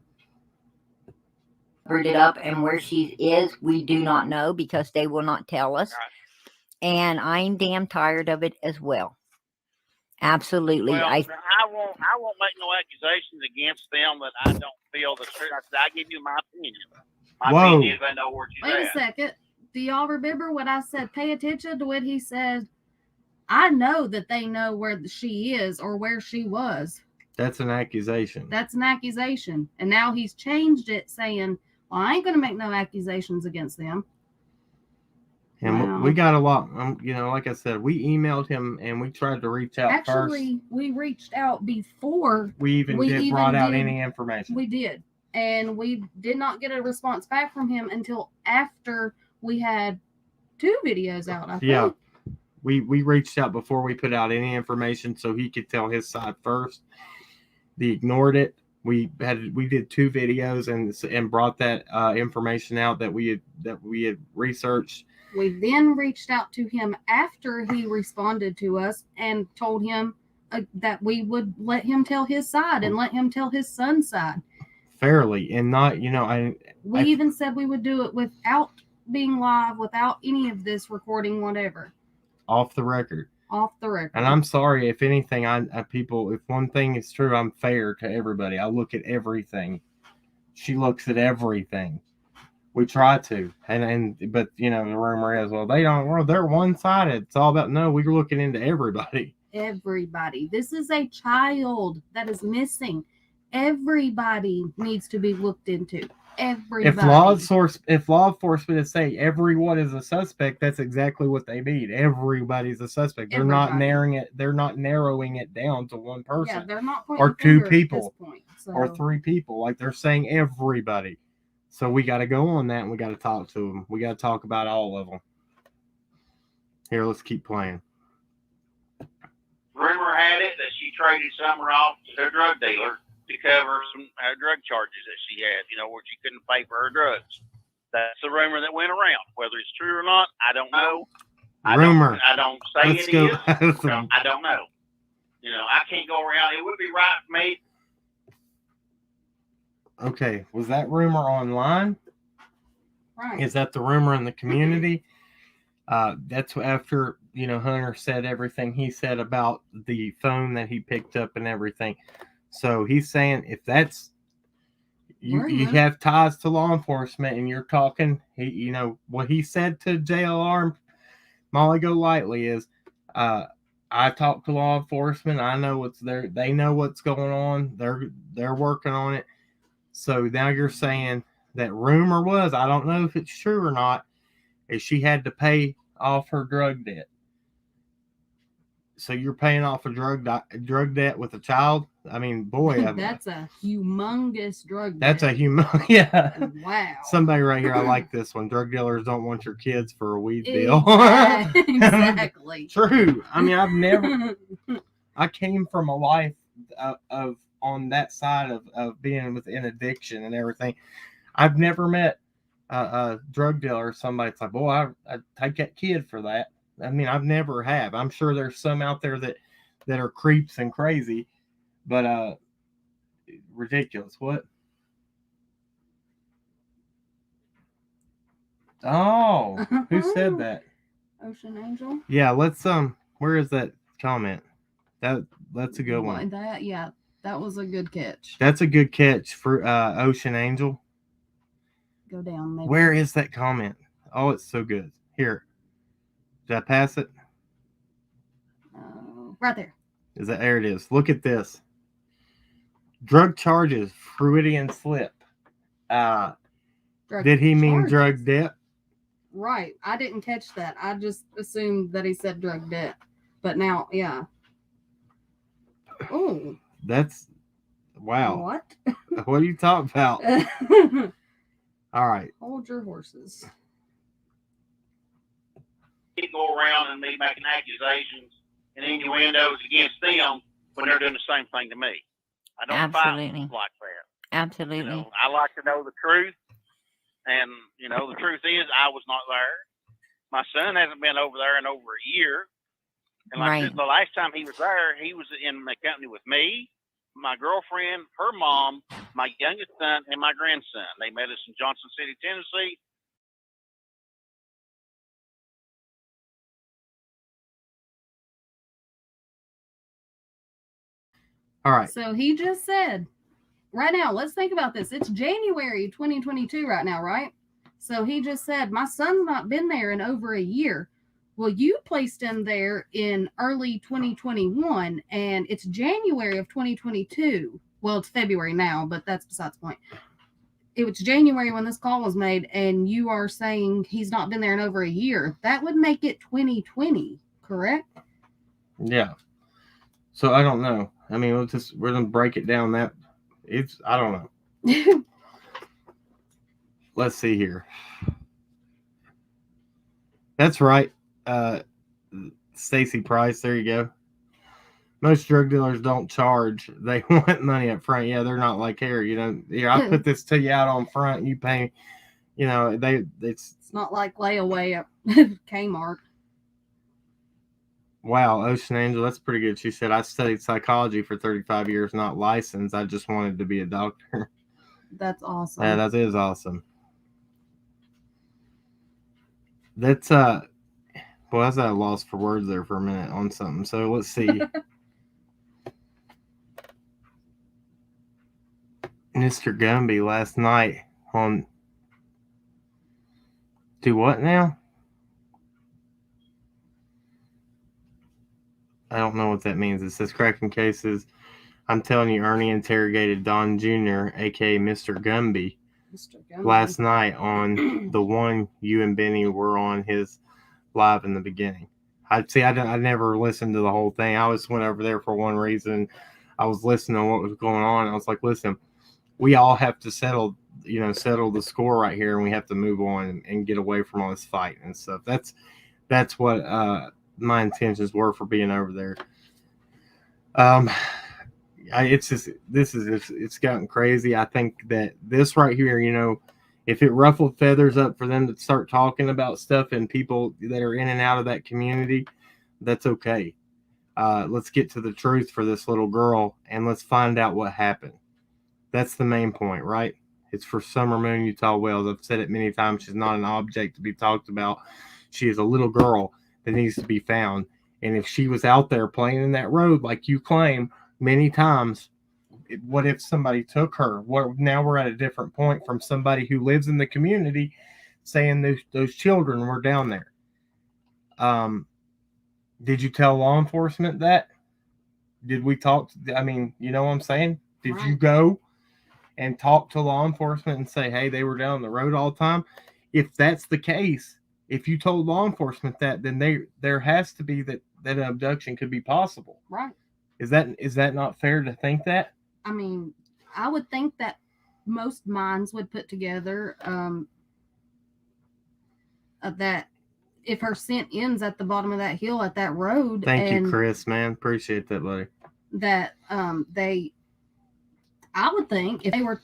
It up, and where she is, we do not know because they will not tell us. And I'm damn tired of it as well. Absolutely. Well, I won't make no accusations against them that I don't feel the truth. I give you my opinion. My opinion is I know where she's Wait a second. Do y'all remember what I said? Pay attention to what he said. I know that they know where she is or where she was. That's an accusation. That's an accusation. And now he's changed it, saying, well, I ain't going to make no accusations against them. And we got a lot, you know, like I said, we emailed him and we tried to reach out first. Actually, we reached out before we even brought out any information. We did. And we did not get a response back from him until after we had 2 videos out, I think. Yeah. We reached out before we put out any information so he could tell his side first. He ignored it. We did 2 videos and brought that information out that we had researched. We then reached out to him after he responded to us and told him that we would let him tell his side and let him tell his son's side. Fairly, and not, you know, we even said we would do it without being live, without any of this recording, whatever. Off the record. Off the record. And I'm sorry, if anything, people, if one thing is true, I'm fair to everybody. I look at everything. She looks at everything. We try to, but you know, the rumor is, well, they don't. Well, they're one-sided. It's all about we're looking into everybody. Everybody. This is a child that is missing. Everybody needs to be looked into. Everybody. If law enforcement is saying everyone is a suspect, that's exactly what they mean. Everybody's a suspect. They're not narrowing it. They're not narrowing it down to one person. Yeah, they're not or 2 people at this point, or 3 people. Like they're saying everybody. So we got to go on that and we got to talk to them. We got to talk about all of them. Here, let's keep playing. Rumor had it that she traded Summer off to her drug dealer to cover some drug charges that she had, you know, where she couldn't pay for her drugs. That's the rumor that went around. Whether it's true or not, I don't know. Rumor. I don't say it is. I don't know. You know, I can't go around. It would be right for me. Okay, was that rumor online? Right. Is that the rumor in the community? That's after, you know, Hunter said everything he said about the phone that he picked up and everything. So he's saying if that's you have ties to law enforcement and you're talking, you know, what he said to JLR and Molly Golightly is, I talk to law enforcement. I know what's there. They know what's going on. They're working on it. So now you're saying that rumor was, I don't know if it's true or not, is she had to pay off her drug debt. So you're paying off a drug debt with a child? I mean, boy. That's a humongous drug debt. That's a yeah. Wow. Somebody right here, I like this one. Drug dealers don't want your kids for a weed deal. Exactly. True. I mean, I came from a life of on that side of being within addiction and everything. I've never met a drug dealer or somebody that's like, boy, I'd take that kid for that. I mean, I've never have. I'm sure there's some out there that are creeps and crazy, but ridiculous. What? Oh, who said that? Ocean Angel. Yeah, let's where is that comment? That's a good one. That was a good catch. That's a good catch for Ocean Angel. Go down. Maybe. Where is that comment? Oh, it's so good. Here. Did I pass it? Right there. There it is. Look at this. Drug charges, Freudian slip. Did he mean drug debt? Right. I didn't catch that. I just assumed that he said drug debt. But now, yeah. Oh. That's wow. What? What are you talking about? All right. Hold your horses. People go around and me making accusations and innuendos against them when they're doing the same thing to me. I don't Absolutely. fight like that. Absolutely. You know, I like to know the truth. And, you know, the truth is I was not there. My son hasn't been over there in over a year. And like I said, the last time he was there, he was in the company with me, my girlfriend, her mom, my youngest son, and my grandson. They met us in Johnson City, Tennessee. All right. So he just said, right now, let's think about this. It's January 2022 right now, right? So he just said, my son's not been there in over a year. Well, you placed him there in early 2021, and it's January of 2022. Well, it's February now, but that's besides the point. It was January when this call was made, and you are saying he's not been there in over a year. That would make it 2020, correct? Yeah. So I don't know. I mean, we're gonna break it down. I don't know. Let's see here. That's right. Stacy Price, there you go. Most drug dealers don't charge. They want money up front. Yeah, they're not like here, I put this to you out on front, you pay, it's not like layaway at Kmart. Wow, Ocean Angel, that's pretty good. She said, I studied psychology for 35 years, not licensed. I just wanted to be a doctor. That's awesome. Yeah, that is awesome. That's I was at a loss for words there for a minute on something. So let's see. Mr. Gumby last night on do what now? I don't know what that means. It says cracking cases. I'm telling you, Ernie interrogated Don Jr., aka Mr. Gumby, last night on the one you and Benny were on his live in the beginning. I never listened to the whole thing. I just went over there for one reason. I was listening to what was going on. I was like, listen, we all have to settle the score right here, and we have to move on and get away from all this fight and stuff. That's what my intentions were for being over there. It's gotten crazy. I think that this right here, if it ruffled feathers up for them to start talking about stuff and people that are in and out of that community, that's okay. Let's get to the truth for this little girl and let's find out what happened. That's the main point, right? It's for Summer Moon Utah Wells. I've said it many times. She's not an object to be talked about. She is a little girl that needs to be found. And if she was out there playing in that road, like you claim many times, what if somebody took her? Now we're at a different point from somebody who lives in the community saying those children were down there. Did you tell law enforcement that? Did we talk? I mean, you know what I'm saying? Did you go and talk to law enforcement and say, hey, they were down the road all the time? If that's the case, if you told law enforcement that, then there has to be that an abduction could be possible. Right. Is that not fair to think that? I mean, I would think that most minds would put together that if her scent ends at the bottom of that hill at that road. Thank you, Chris, man. Appreciate that, buddy. That I would think if they were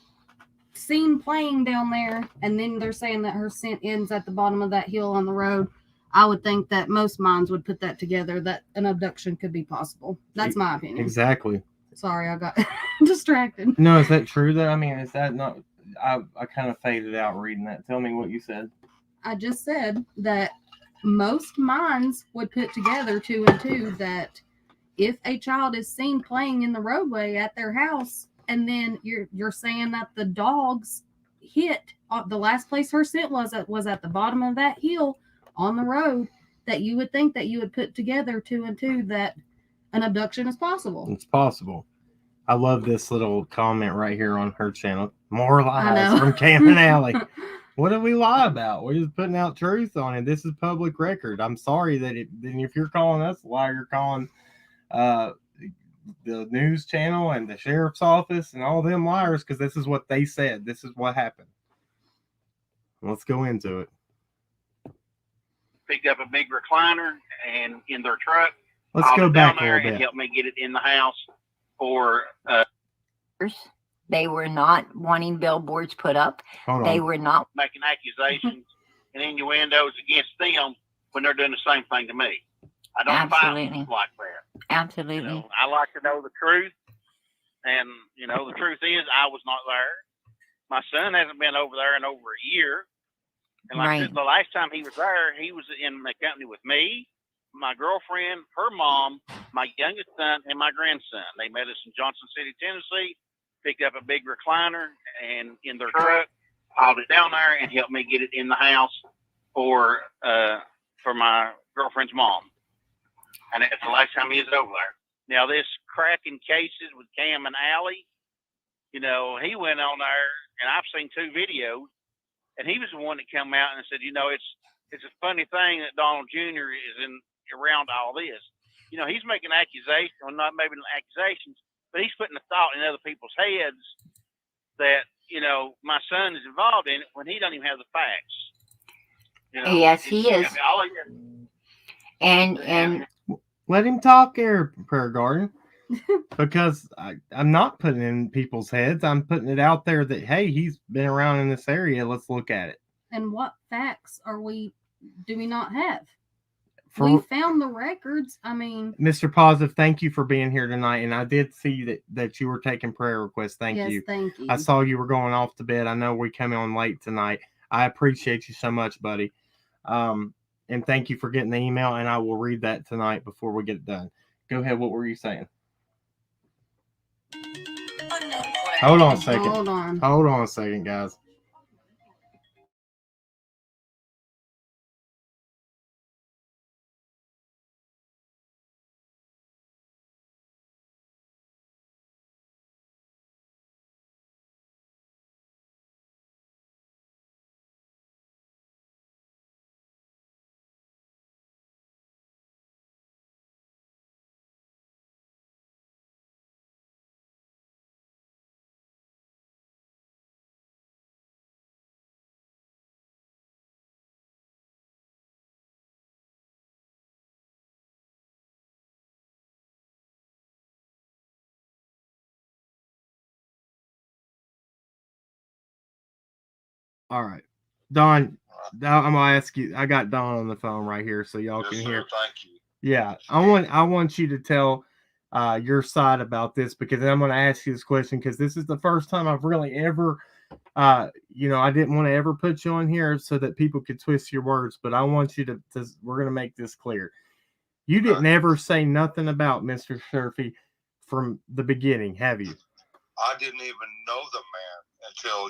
seen playing down there and then they're saying that her scent ends at the bottom of that hill on the road, I would think that most minds would put that together, that an abduction could be possible. That's my opinion. Exactly. Sorry, I got distracted. No, is that true though? I mean, is that not? I kind of faded out reading that. Tell me what you said. I just said that most minds would put together 2 and 2 that if a child is seen playing in the roadway at their house, and then you're saying that the dogs hit the last place her scent was at the bottom of that hill on the road, that you would think that you would put together 2 and 2 that an abduction is possible. It's possible. I love this little comment right here on her channel. More I lies know. from Cam and Allie. What did we lie about? We're just putting out truth on it. This is public record. I'm sorry that then if you're calling us a liar, you're calling the news channel and the sheriff's office and all them liars, because this is what they said. This is what happened. Let's go into it. Picked up a big recliner and in their truck. Let's go back a little and bit. help me get it in the house for. They were not wanting billboards put up. Hold They on. were not. Making accusations and innuendos against them when they're doing the same thing to me. I don't Absolutely. fight like that. Absolutely. You know, I like to know the truth, and you know the truth is I was not there. My son hasn't been over there in over a year, and like I said, the last time he was there, he was in the company with me, my girlfriend, her mom, my youngest son, and my grandson. They met us in Johnson City, Tennessee. Picked up a big recliner and in their truck, hauled it down there, and helped me get it in the house for my girlfriend's mom. And that's the last time he was over there. Now, this cracking cases with Cam and Allie, you know, he went on there, and I've seen 2 videos, and he was the one that came out and said, you know, it's a funny thing that Donald Jr. is around all this. You know, he's making accusations, well, not maybe accusations, but he's putting a thought in other people's heads that, you know, my son is involved in it when he doesn't even have the facts. You know, Yes, he is. All he is. And Let him talk here, Prayer Garden. Because I'm not putting it in people's heads. I'm putting it out there that, hey, he's been around in this area. Let's look at it. And what facts do we not have? We found the records. I mean, Mr. Positive, thank you for being here tonight. And I did see that you were taking prayer requests. Thank you. Thank you. I saw you were going off to bed. I know we came on late tonight. I appreciate you so much, buddy. And thank you for getting the email. And I will read that tonight before we get it done. Go ahead. What were you saying? Hold on a second. Hold on a second, guys. All right, Don, I'm gonna ask you. I got Don on the phone right here, so y'all can hear. Thank you. Yeah, I want you to tell your side about this, because I'm going to ask you this question, because this is the first time I've really ever, I didn't want to ever put you on here so that people could twist your words, but I want you to we're going to make this clear. You didn't ever say nothing about Mr. Sherfey from the beginning, have you? I didn't even know the man until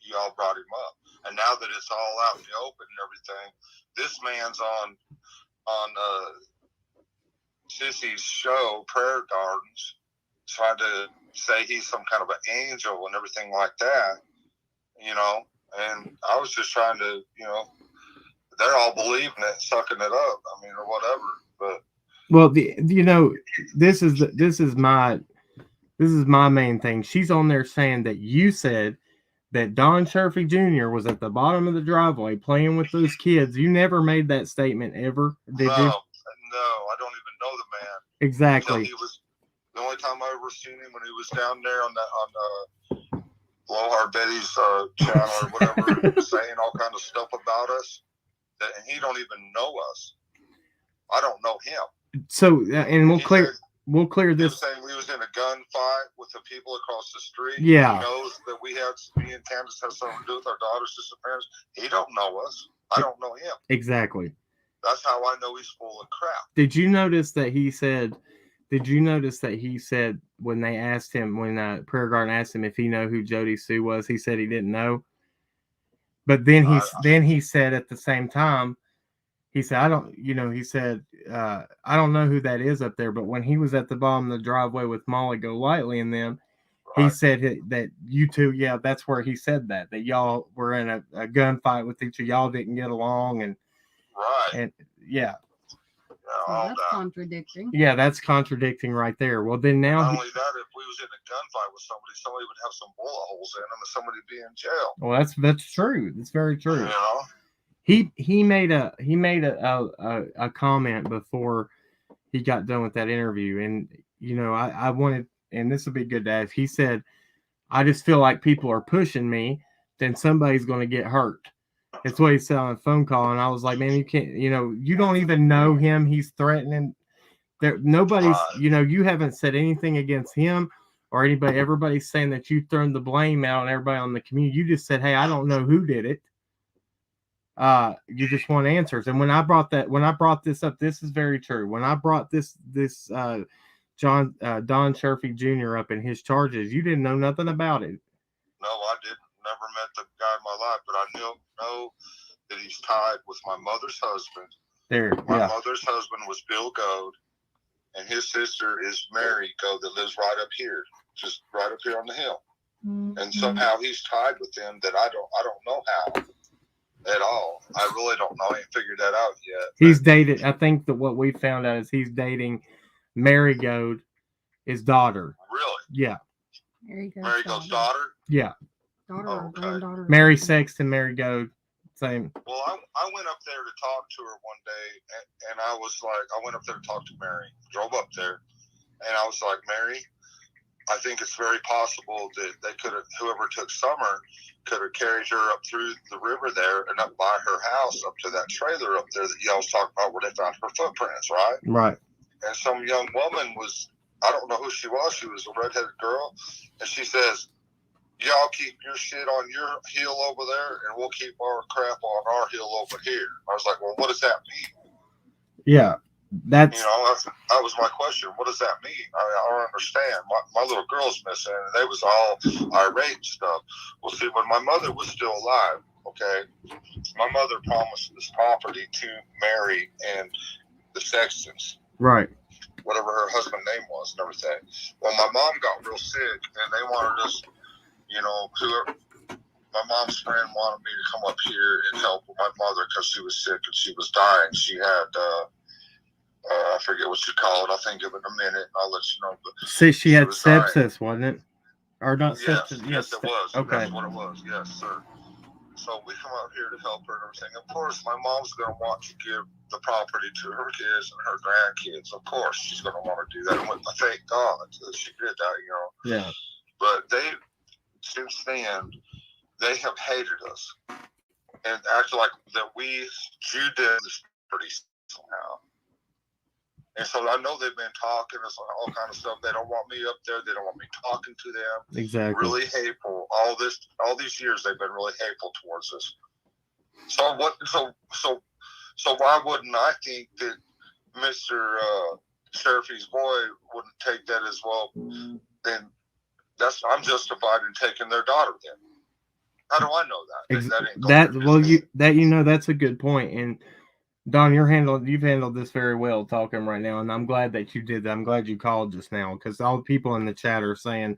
y'all brought him up. And now that it's all out in the open and everything, this man's on Sissy's show, Prayer Gardens, trying to say he's some kind of an angel and everything like that, and I was just trying to, they're all believing it, sucking it up, or whatever, but. Well, this is my main thing. She's on there saying that you said that Don Sherfey Jr. was at the bottom of the driveway playing with those kids. You never made that statement ever, did you? No, I don't even know the man. Exactly. He was the only time I ever seen him when he was down there on Blowhard Betty's channel or whatever, saying all kind of stuff about us, and he don't even know us. I don't know him. So, and we'll clear this. He was saying we was in a gunfight with the people across the street. Yeah. He knows that me and Candace have something to do with our daughter's disappearance. He don't know us. I don't know him. Exactly. That's how I know he's full of crap. Did you notice that he said Did you notice that he said when they asked him, when Prayer Garden asked him if he know who Jody Sue was, he said he didn't know. But then he said at the same time, he said, I don't, he said, I don't know who that is up there. But when he was at the bottom of the driveway with Molly Golightly and them, he said that you two, that's where he said that y'all were in a gunfight with each other. Y'all didn't get along. And that's contradicting. Yeah, that's contradicting right there. Well, then now. Not only that, if we was in a gunfight with somebody would have some bullet holes in them and somebody would be in jail. Well, that's true. That's very true. You know? He made a comment before he got done with that interview, and I wanted, and this would be good to ask. He said, "I just feel like people are pushing me, then somebody's going to get hurt." That's what he said on a phone call, and I was like, "Man, you can't. You don't even know him. He's threatening. There, nobody's. You haven't said anything against him or anybody. Everybody's saying that you've thrown the blame out on everybody on the community. You just said, hey, I don't know who did it. You just want answers." And when I brought this up, this is very true. When I brought this Don Sherfey Jr. up in his charges, you didn't know nothing about it. No, I didn't. Never met the guy in my life, but I know that he's tied with my mother's husband. My mother's husband was Bill Goad, and his sister is Mary Goad that lives right up here, just right up here on the hill. Mm-hmm. And somehow he's tied with them that I don't know how. At all. I really don't know. I ain't figured that out yet. He's dated. I think that what we found out is he's dating Mary Goad, his daughter. Really? Yeah. Mary Goad's daughter? Yeah. Daughter, granddaughter. Mary Sexton, Mary Goad, same. Well, I went up there to talk to her one day, and I was like, I went up there to talk to Mary. Drove up there, and I was like, Mary, I think it's very possible that they could have, whoever took Summer could have carried her up through the river there and up by her house up to that trailer up there that y'all was talking about where they found her footprints, right? Right. And some young woman was, I don't know who she was a redheaded girl, and she says, y'all keep your shit on your hill over there and we'll keep our crap on our hill over here. I was like, well, what does that mean? Yeah. That's that was my question. What does that mean? I don't understand. My little girl's missing, and they was all irate and stuff. Well, see, when my mother was still alive, okay, my mother promised this property to Mary and the Sextons, right? Whatever her husband's name was and everything. Well, my mom got real sick, and they wanted us, whoever. My mom's friend wanted me to come up here and help my mother because she was sick and she was dying. She had. I forget what you call it. I'll think of it in a minute. I'll let you know. But see, she had sepsis, wasn't it? Or not sepsis? Yes, it was. Okay. That's what it was. Yes, sir. So we come out here to help her and everything. Of course, my mom's going to want to give the property to her kids and her grandkids. Of course, she's going to want to do that. And thank God that she did that, Yeah. But since then, they have hated us and acted like that we did this pretty somehow. And so I know they've been talking us on all kind of stuff. They don't want me up there. They don't want me talking to them. Exactly. Really hateful. All these years they've been really hateful towards us. So why wouldn't I think that Mr. Sherfey's boy wouldn't take that as well? Then I'm justified in taking their daughter. Then how do I know that? That's a good point. And Don, you've handled this very well talking right now, and I'm glad that you did that. I'm glad you called just now because all the people in the chat are saying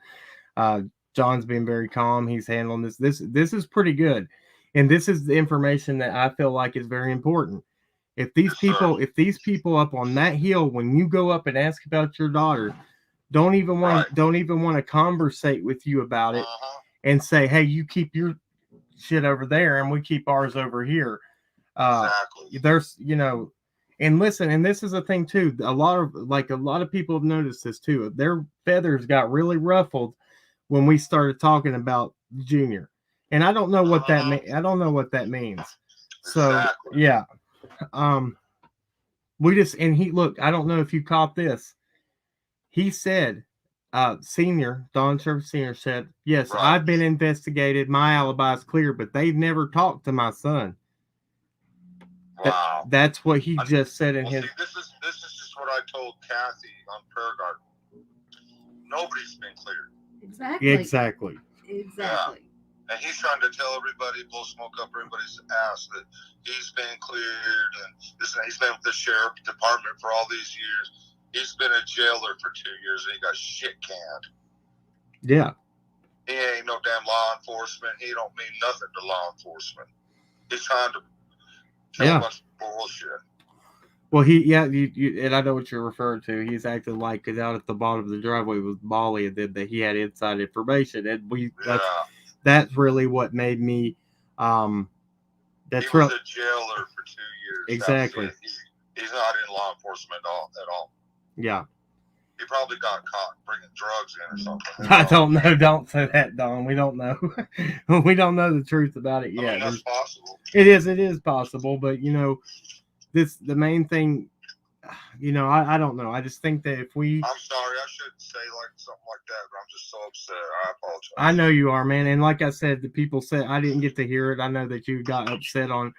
John's being very calm. He's handling this. This is pretty good, and this is the information that I feel like is very important. If these people up on that hill, when you go up and ask about your daughter, don't even want to conversate with you about it and say, hey, you keep your shit over there and we keep ours over here. Exactly. There's, and listen, and this is a thing too. A lot of people have noticed this too. Their feathers got really ruffled when we started talking about Junior, and I don't know what that means. I don't know what that means. So yeah, look. I don't know if you caught this. He said, Don Sherfey Sr. said, yes, I've been investigated. My alibi is clear, but they've never talked to my son. Wow. That's what he just said in his. See, this is just what I told Kathy on Prayer Garden, nobody's been cleared. Exactly. Exactly. Exactly. And he's trying to tell everybody, blow smoke up everybody's ass, that he's been cleared and he's been with the sheriff department for all these years. He's been a jailer for 2 years and he got shit canned. Yeah. He ain't no damn law enforcement. He don't mean nothing to law enforcement. He's trying to tell a bunch of bullshit. Well, you, and I know what you're referring to. He's acting like, because out at the bottom of the driveway was Molly, and then that he had inside information, and that's really what made me. That's he was a jailer for 2 years. Exactly. He's not in law enforcement at all. Yeah. He probably got caught bringing drugs in or something. I don't know. Don't say that, Don. We don't know. We don't know the truth about it yet. I mean, that's possible. It is possible, but the main thing, I don't know. I just think that if we... I'm sorry, I shouldn't say something like that, but I'm just so upset. I apologize. I know you are, man. And like I said, the people said, I didn't get to hear it. I know that you got upset on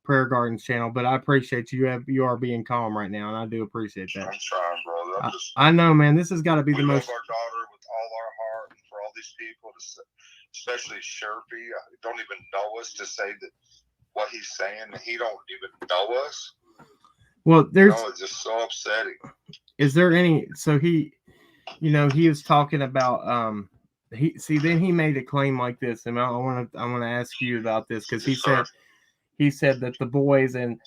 Prayer Garden's channel, but I appreciate you are being calm right now, and I do appreciate that. I'm trying, brother. I know, man. This has got to be the most... We love our daughter with all our heart, and for all these people, especially Sherfey, don't even know us, to say that what he's saying, he don't even know us. Well, it's just so upsetting. Is there any? So he was talking about then he made a claim like this, and I want to ask you about this, because he said that the boys and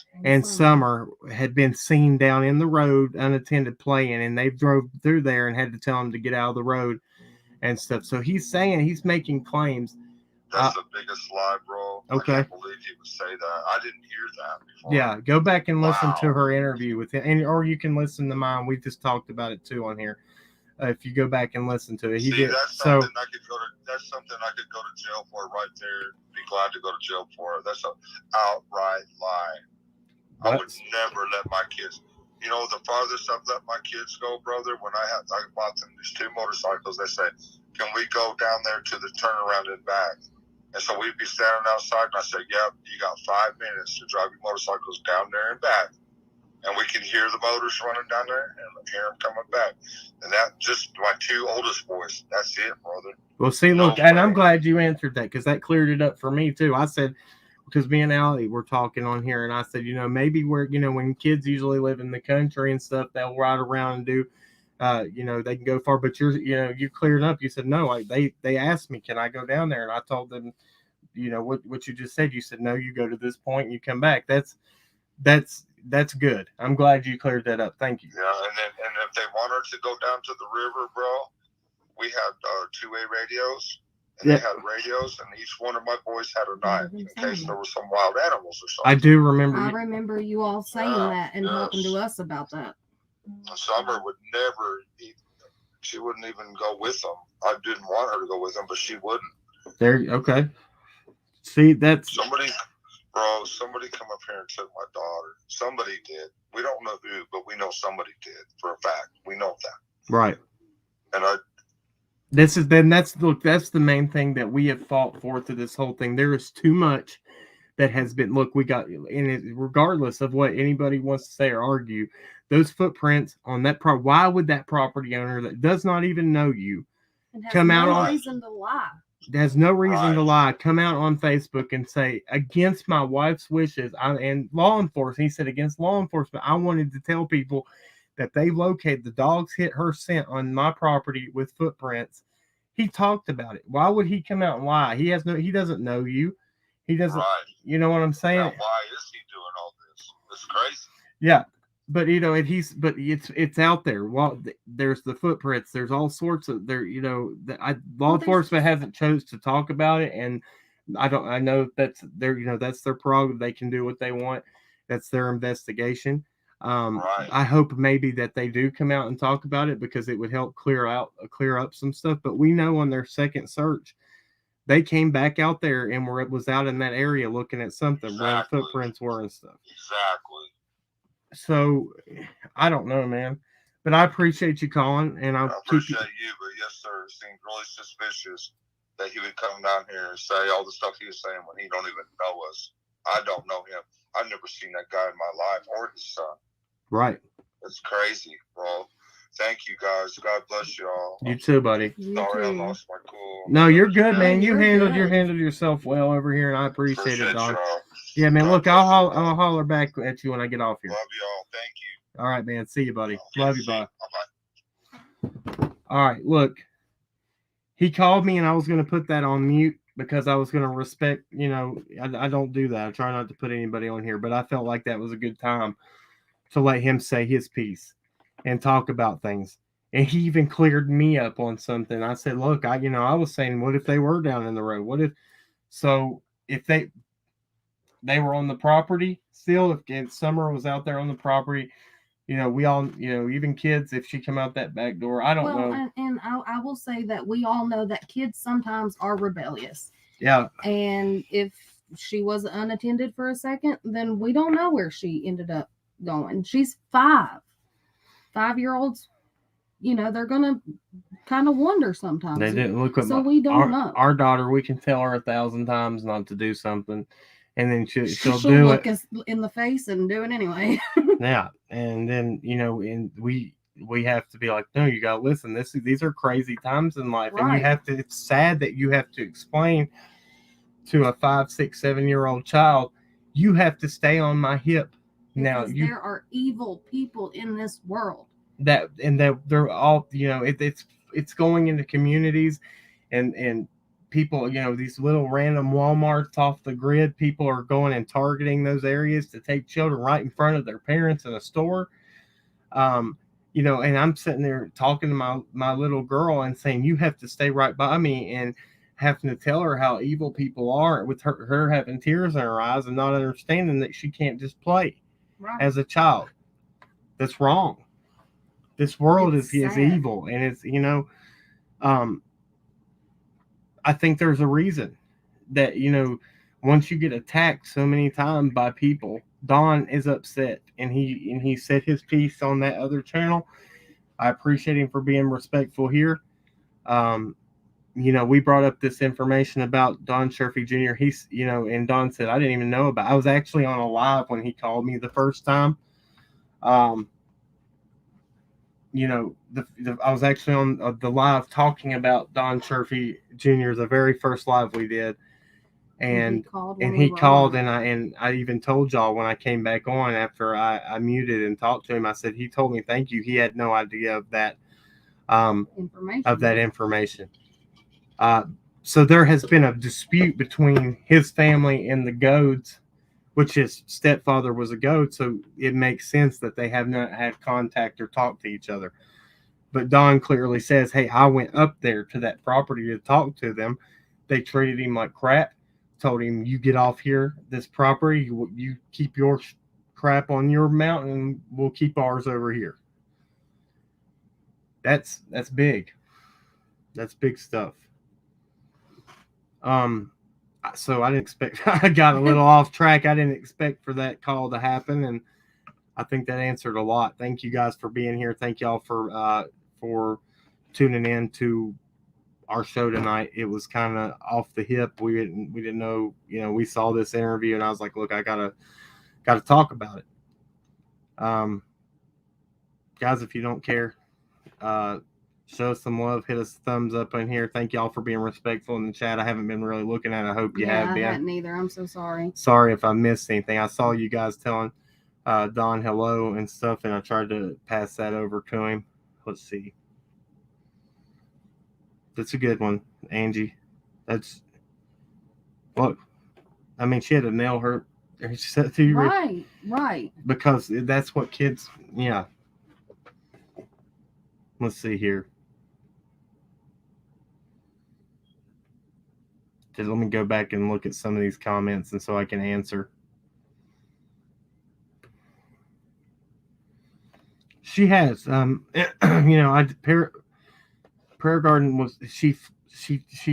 Summer had been seen down in the road unattended playing, and they drove through there and had to tell them to get out of the road and stuff. So he's saying, he's making claims. That's the biggest lie, bro. Okay. I can't believe he would say that. I didn't hear that before. Yeah, go back and listen to her interview with him, or you can listen to mine. We just talked about it too on here. If you go back and listen to it, that's something I could go to jail for right there. Be glad to go to jail for it. That's an outright lie. I would never let my kids. The farthest I've let my kids go, brother, when I bought them these 2 motorcycles, they said, "Can we go down there to the turnaround and back?" And so we'd be standing outside, and I said, "Yep, you got 5 minutes to drive your motorcycles down there and back." And we can hear the motors running down there and hear them coming back. And that just my 2 oldest boys. That's it, brother. Well, see, look, and I'm glad you answered that, because that cleared it up for me too. I said, because me and Allie were talking on here, and I said, maybe we're, when kids usually live in the country and stuff, they'll ride around and do, they can go far. But you cleared up. You said no. They asked me, can I go down there? And I told them, what you just said. You said no. You go to this point and you come back. That's good. I'm glad you cleared that up. Thank you. Yeah, and if they want her to go down to the river, bro, we had 2-way radios. And they had radios, and each one of my boys had a knife in case there were some wild animals or something. I do remember. I remember you all saying that and talking to us about that. Summer would never. She wouldn't even go with them. I didn't want her to go with them, but she wouldn't. Okay. See, that's somebody come up here and took my daughter. Somebody did. We don't know who, but we know somebody did for a fact. We know that. Right. And that's the main thing that we have fought for through this whole thing. There is too much that has been. Look, we got, and regardless of what anybody wants to say or argue, those footprints on that why would that property owner that does not even know you come out on reason to lie? Has no reason to lie. Come out on Facebook and say, against my wife's wishes, and law enforcement. He said, against law enforcement, I wanted to tell people that they located the dogs hit her scent on my property with footprints. He talked about it. Why would he come out and lie? He doesn't know you. He doesn't. Right. You know what I'm saying? Now, why is he doing all this? It's crazy. Yeah. But it's out there. Well, there's the footprints. There's all sorts of there. Law enforcement hasn't chose to talk about it, and I know that's that's their prerogative. They can do what they want. That's their investigation. Right. I hope maybe that they do come out and talk about it, because it would help clear up some stuff. But we know on their second search, they came back out there and was out in that area looking at something where the footprints were and stuff. Exactly. So, I don't know, man. But I appreciate you calling, and I appreciate you. But yes, sir, it seemed really suspicious that he would come down here and say all the stuff he was saying when he don't even know us. I don't know him. I've never seen that guy in my life or his son. Right. It's crazy, bro. Thank you guys. God bless y'all. You too, buddy. You Sorry I too. lost my cool. No, you're good, No, man. You you're handled good. yourself well over here, and I appreciate it, Don. y'all. Yeah, man. God Look, bless I'll you, I'll bro. holler back at you when I get off here. Love y'all. Thank you. All right, man. See you, buddy. Love you, See bye. Bye-bye. All right, look. He called me, and I was going to put that on mute because I was going to respect, I don't do that. I try not to put anybody on here, but I felt like that was a good time to let him say his piece and talk about things. And he even cleared me up on something. I said, look, I was saying, what if they were down in the road? If they were on the property still, if Summer was out there on the property, we all, even kids, if she come out that back door, I don't know. And I will say that we all know that kids sometimes are rebellious. Yeah. And if she was unattended for a second, then we don't know where she ended up going. She's 5. 5-year-olds, they're going to kind of wonder sometimes. They didn't look at so we don't know. Our daughter, we can tell her 1,000 times not to do something, and then she'll do look it us in the face and do it anyway. Yeah, and then and we have to be like, no, you gotta listen. These are crazy times in life, and you have to. It's sad that you have to explain to a 5, 6, 7-year-old child, you have to stay on my hip. Because there are evil people in this world. That they're all, it's going into communities, and people, these little random Walmarts off the grid, people are going and targeting those areas to take children right in front of their parents in a store. And I'm sitting there talking to my little girl and saying, you have to stay right by me, and having to tell her how evil people are, with her having tears in her eyes and not understanding that she can't just play as a child. That's wrong. This world is evil, and it's, I think there's a reason that, once you get attacked so many times by people, Don is upset, and he said his piece on that other channel. I appreciate him for being respectful here. We brought up this information about Don Sherfey Jr. He's, and Don said, I didn't even know about it. I was actually on a live when he called me the first time. I was actually on the live talking about Don Sherfey Jr. the very first live we did, and he called, and I even told y'all when I came back on after I muted and talked to him, I said, he told me thank you. He had no idea of that information. So there has been a dispute between his family and the Goads, which his stepfather was a goat, so it makes sense that they have not had contact or talked to each other. But Don clearly says, hey, I went up there to that property to talk to them. They treated him like crap, told him, you get off here, this property, you keep your crap on your mountain, we'll keep ours over here. That's big. That's big stuff. So I didn't expect, I got a little off track. I didn't expect for that call to happen, and I think that answered a lot. Thank you guys for being here. Thank y'all for tuning in to our show tonight. It was kind of off the hip. We didn't know, we saw this interview, and I was like, look, I gotta talk about it. Guys, if you don't care, show us some love. Hit us a thumbs up in here. Thank y'all for being respectful in the chat. I haven't been really looking at it. I hope you have been. I hadn't either. I'm so sorry. Sorry if I missed anything. I saw you guys telling Don hello and stuff, and I tried to pass that over to him. Let's see. That's a good one, Angie. Look. I mean, she had to nail her. Right. Because that's what kids. Yeah. Let's see here. Just let me go back and look at some of these comments, and so I can answer. She has, Prayer Garden was she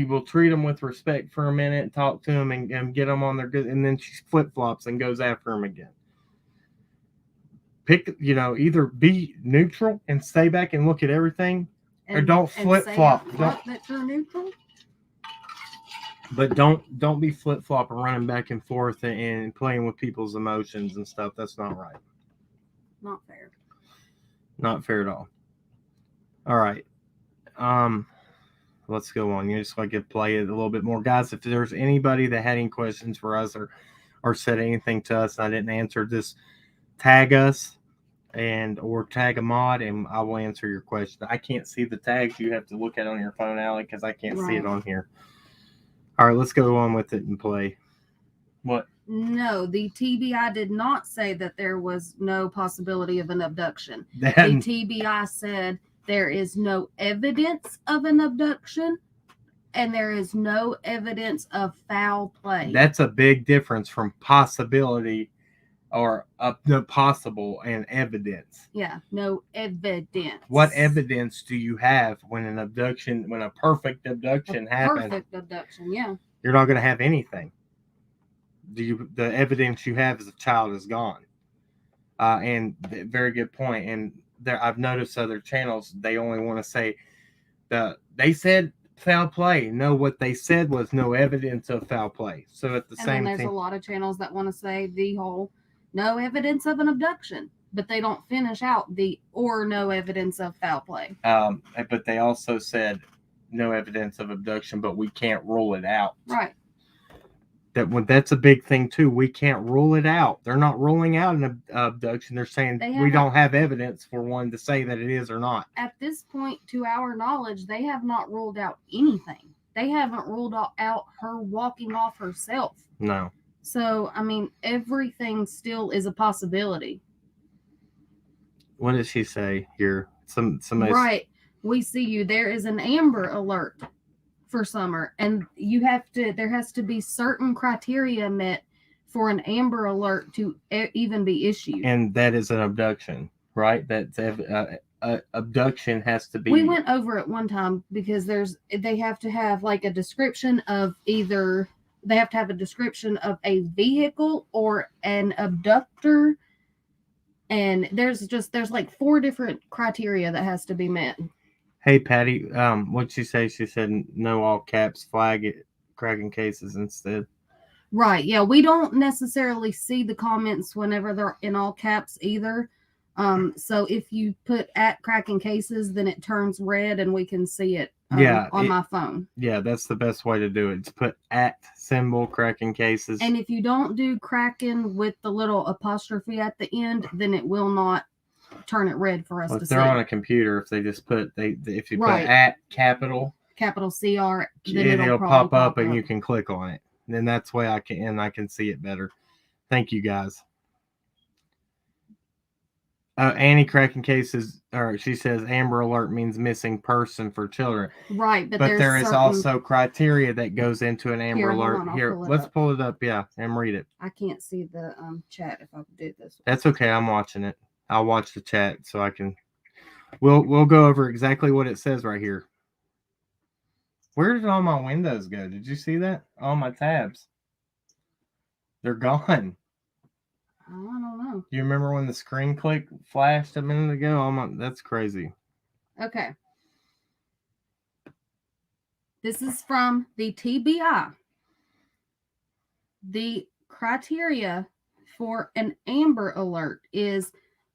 will treat them with respect for a minute, and talk to them, and get them on their good, and then she flip flops and goes after them again. Pick, either be neutral and stay back and look at everything, or don't flip flop. That you're neutral. But don't be flip flopping, running back and forth and playing with people's emotions and stuff. That's not right. Not fair. Not fair at all. All right. Let's go on. You just like to play it a little bit more. Guys, if there's anybody that had any questions for us or said anything to us and I didn't answer, just tag us or tag a mod and I will answer your question. I can't see the tags. You have to look at it on your phone, Allie, because I can't see it on here. All right, let's go on with it and play. What? No, the TBI did not say that there was no possibility of an abduction. The Then TBI said there is no evidence of an abduction and there is no evidence of foul play. that's a big difference from possibility or no possible and evidence. Yeah, no evidence. What evidence do you have when an abduction, when a perfect abduction happens? Perfect abduction, yeah. You're not going to have anything. The evidence you have is a child is gone. And very good point. And there, I've noticed other channels, they only want to say they said foul play. No, what they said was no evidence of foul play. So at the And same then there's thing, a lot of channels that want to say the whole no evidence of an abduction, but they don't finish out the or no evidence of foul play. but they also said no evidence of abduction, but we can't rule it out. Right. That's a big thing too. We can't rule it out. They're not ruling out an abduction. They're saying we don't have evidence for one to say that it is or not. At this point, to our knowledge, they have not ruled out anything. They haven't ruled out her walking off herself. No. So, I mean, everything still is a possibility. What did she say here? Somebody. Right. We see you. There is an Amber Alert for Summer, and there has to be certain criteria met for an Amber Alert to even be issued. And that is an abduction, right? That's abduction has to be. We went over it one time because they have to have like a description of either. They have to have a description of a vehicle or an abductor. And there's like 4 different criteria that has to be met. Hey, Patty, what'd she say? She said no all caps, flag it, cracking cases instead. Right. Yeah, we don't necessarily see the comments whenever they're in all caps either. So if you put at cracking cases, then it turns red and we can see it on my phone. Yeah, that's the best way to do it. It's put at symbol cracking cases. And if you don't do cracking with the little apostrophe at the end, then it will not turn it red for us to see. If they're on a computer, if they just put if you put at capital CR, then it'll pop up and you can click on it. Then that's why I can see it better. Thank you guys. Annie cracking cases, or she says Amber Alert means missing person for children. Right, but there is also criteria that goes into an Amber Alert. Here, let's pull it up, and read it. I can't see the chat if I do this. That's okay. I'm watching it. I'll watch the chat so I can. We'll go over exactly what it says right here. Where did all my windows go? Did you see that? All my tabs. They're gone. I don't know. You remember when the screen click flashed a minute ago? That's crazy. Okay. This is from the TBI. The criteria for an Amber Alert is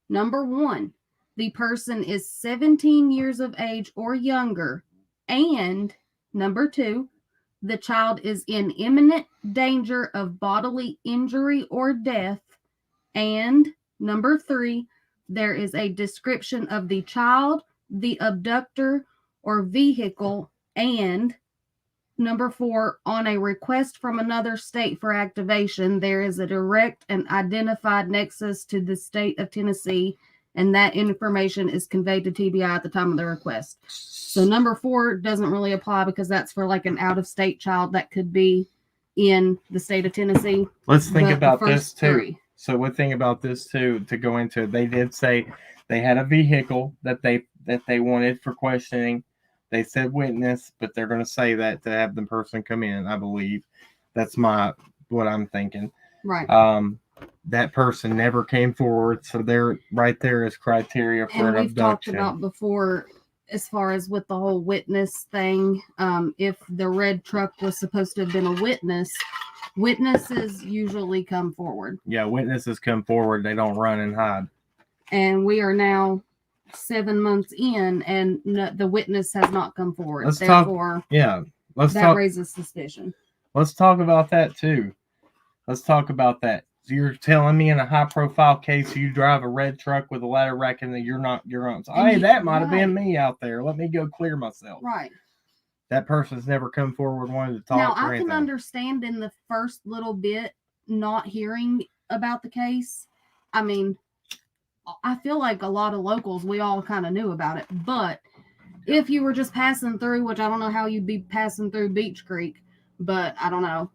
number 1, the person is 17 years of age or younger, and number 2, the child is in imminent danger of bodily injury or death. And number 3, there is a description of the child, the abductor, or vehicle. And number 4, on a request from another state for activation, there is a direct and identified nexus to the state of Tennessee, and that information is conveyed to TBI at the time of the request. So number 4 doesn't really apply because that's for like an out-of-state child that could be in the state of Tennessee. Let's think about this too. 3. So one thing about this too, to go into it, they did say they had a vehicle that they wanted for questioning. They said witness, but they're going to say that to have the person come in. I believe that's what I'm thinking. Right. That person never came forward, so there is criteria for an abduction. We've talked about before, as far as with the whole witness thing. If the red truck was supposed to have been a witness. Witnesses usually come forward. Yeah, witnesses come forward. They don't run and hide. And we are now 7 months in, and the witness has not come forward. Let's Therefore, talk. Raises suspicion. Let's talk about that too. Let's talk about that. So you're telling me in a high-profile case you drive a red truck with a ladder rack and that you're not your own. Hey, that might have been me out there. Let me go clear myself. Right. That person's never come forward wanting to talk. Now, I can understand in the first little bit not hearing about the case. I mean, I feel like a lot of locals, we all kind of knew about it. But if you were just passing through, which I don't know how you'd be passing through Beach Creek, but I don't know.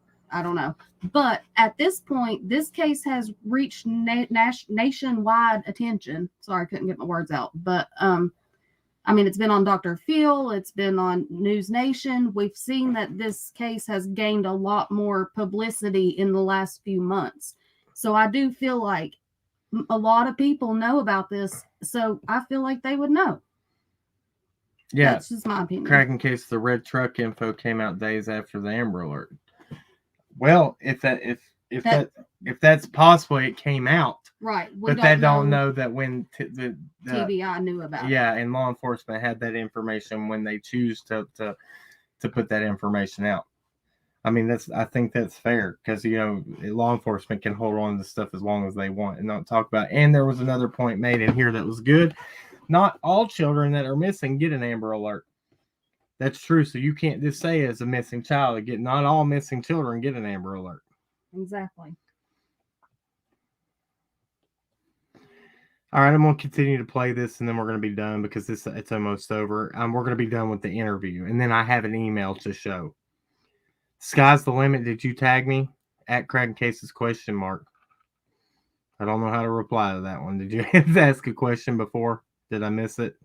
But at this point, this case has reached nationwide attention. Sorry, I couldn't get my words out. But, I mean, it's been on Dr. Phil. It's been on News Nation. We've seen that this case has gained a lot more publicity in the last few months. So I do feel like a lot of people know about this. So I feel like they would know. Yeah. That's just my opinion. Cracking case, the red truck info came out days after the Amber Alert. Well, if that's possible, it came out. Right. But that don't know that when the TBI knew about it. Yeah, and law enforcement had that information when they choose to put that information out. I mean, I think that's fair because, law enforcement can hold on to stuff as long as they want and not talk about it. And there was another point made in here that was good. Not all children that are missing get an Amber Alert. That's true. So you can't just say as a missing child, not all missing children get an Amber Alert. Exactly. All right, I'm going to continue to play this, and then we're going to be done because it's almost over. We're going to be done with the interview, and then I have an email to show. Sky's the limit. Did you tag me? At Cracking Cases ? I don't know how to reply to that one. Did you ask a question before? Did I miss it?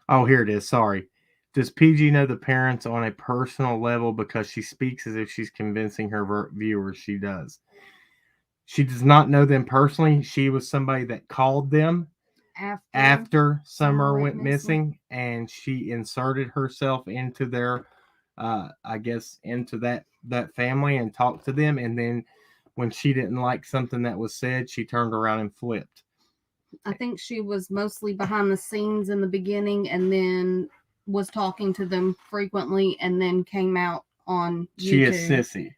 Oh, here it is. Sorry. Does PG know the parents on a personal level because she speaks as if she's convincing her viewers she does? She does not know them personally. She was somebody that called them after Summer went missing, and she inserted herself into their, into that family and talked to them. And then when she didn't like something that was said, she turned around and flipped. I think she was mostly behind the scenes in the beginning and then was talking to them frequently and then came out on YouTube. She is Sissy,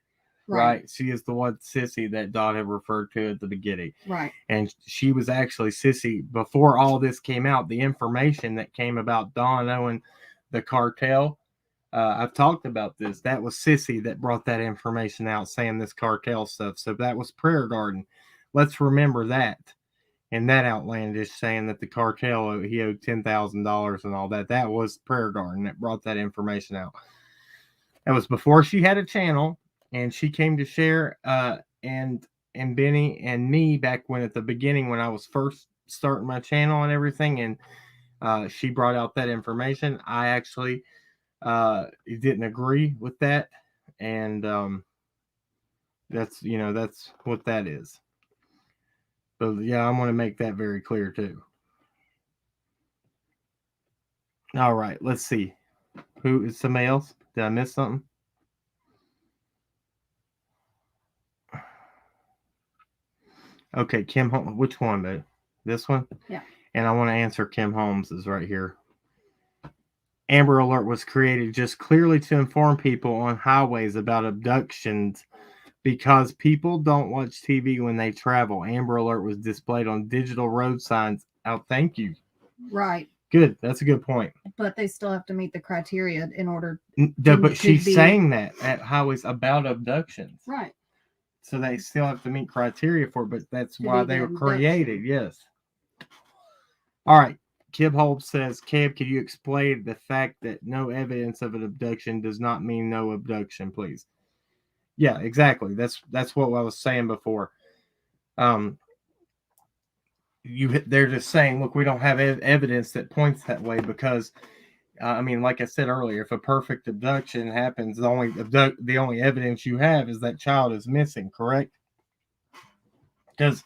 right? She is the one Sissy that Dot had referred to at the beginning. Right. And she was actually Sissy before all this came out. The information that came about Dawn knowing the cartel, I've talked about this. That was Sissy that brought that information out saying this cartel stuff. So that was Prayer Garden. Let's remember that. And that outlandish saying that the cartel, he owed $10,000 and all that. That was Prayer Garden that brought that information out. That was before she had a channel, and she came to share and Benny and me back when at the beginning when I was first starting my channel and everything. And she brought out that information. I actually didn't agree with that, and that's what that is. So, yeah, I want to make that very clear, too. All right, let's see. Who is somebody else? Did I miss something? Okay, Kim Holmes. Which one, babe? This one? Yeah. And I want to answer Kim Holmes is right here. Amber Alert was created just clearly to inform people on highways about abductions because people don't watch TV when they travel. Amber Alert was displayed on digital road signs. Oh, thank you. Right. Good. That's a good point. But they still have to meet the criteria in order. But she's saying that at highways about abductions. Right. So they still have to meet criteria for it, but that's why they were created. Yes. All right. Kib Holmes says, Kib, can you explain the fact that no evidence of an abduction does not mean no abduction, please? Yeah, exactly. That's what I was saying before. They're just saying, look, we don't have evidence that points that way because, like I said earlier, if a perfect abduction happens, the only evidence you have is that child is missing, correct? Because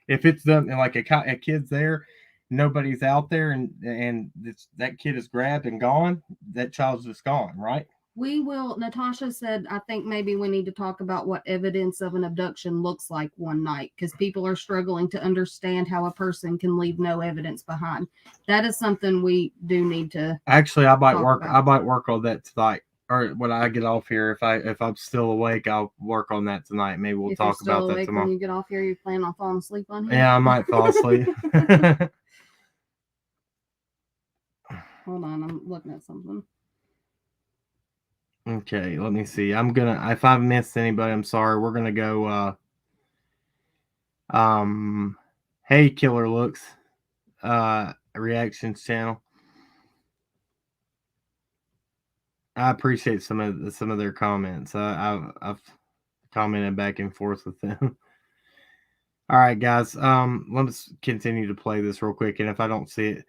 if it's done like a kid's there, nobody's out there, and that kid is grabbed and gone, that child's just gone, right? We will. Natasha said, I think maybe we need to talk about what evidence of an abduction looks like one night, because people are struggling to understand how a person can leave no evidence behind. That is something we do need to. Actually, I might Talk work. about. I might work on that tonight, or when I get off here. If I'm still awake, I'll work on that tonight. Maybe we'll If you're talk still about that awake tomorrow. when you get off here, you plan on falling asleep on here? Yeah, I might fall asleep. Hold on, I'm looking at something. Okay, let me see. If I've missed anybody, I'm sorry. We're gonna go hey Killer Looks reactions channel. I appreciate some of their comments. I've commented back and forth with them. All right, guys. Let's continue to play this real quick, and if I don't see it,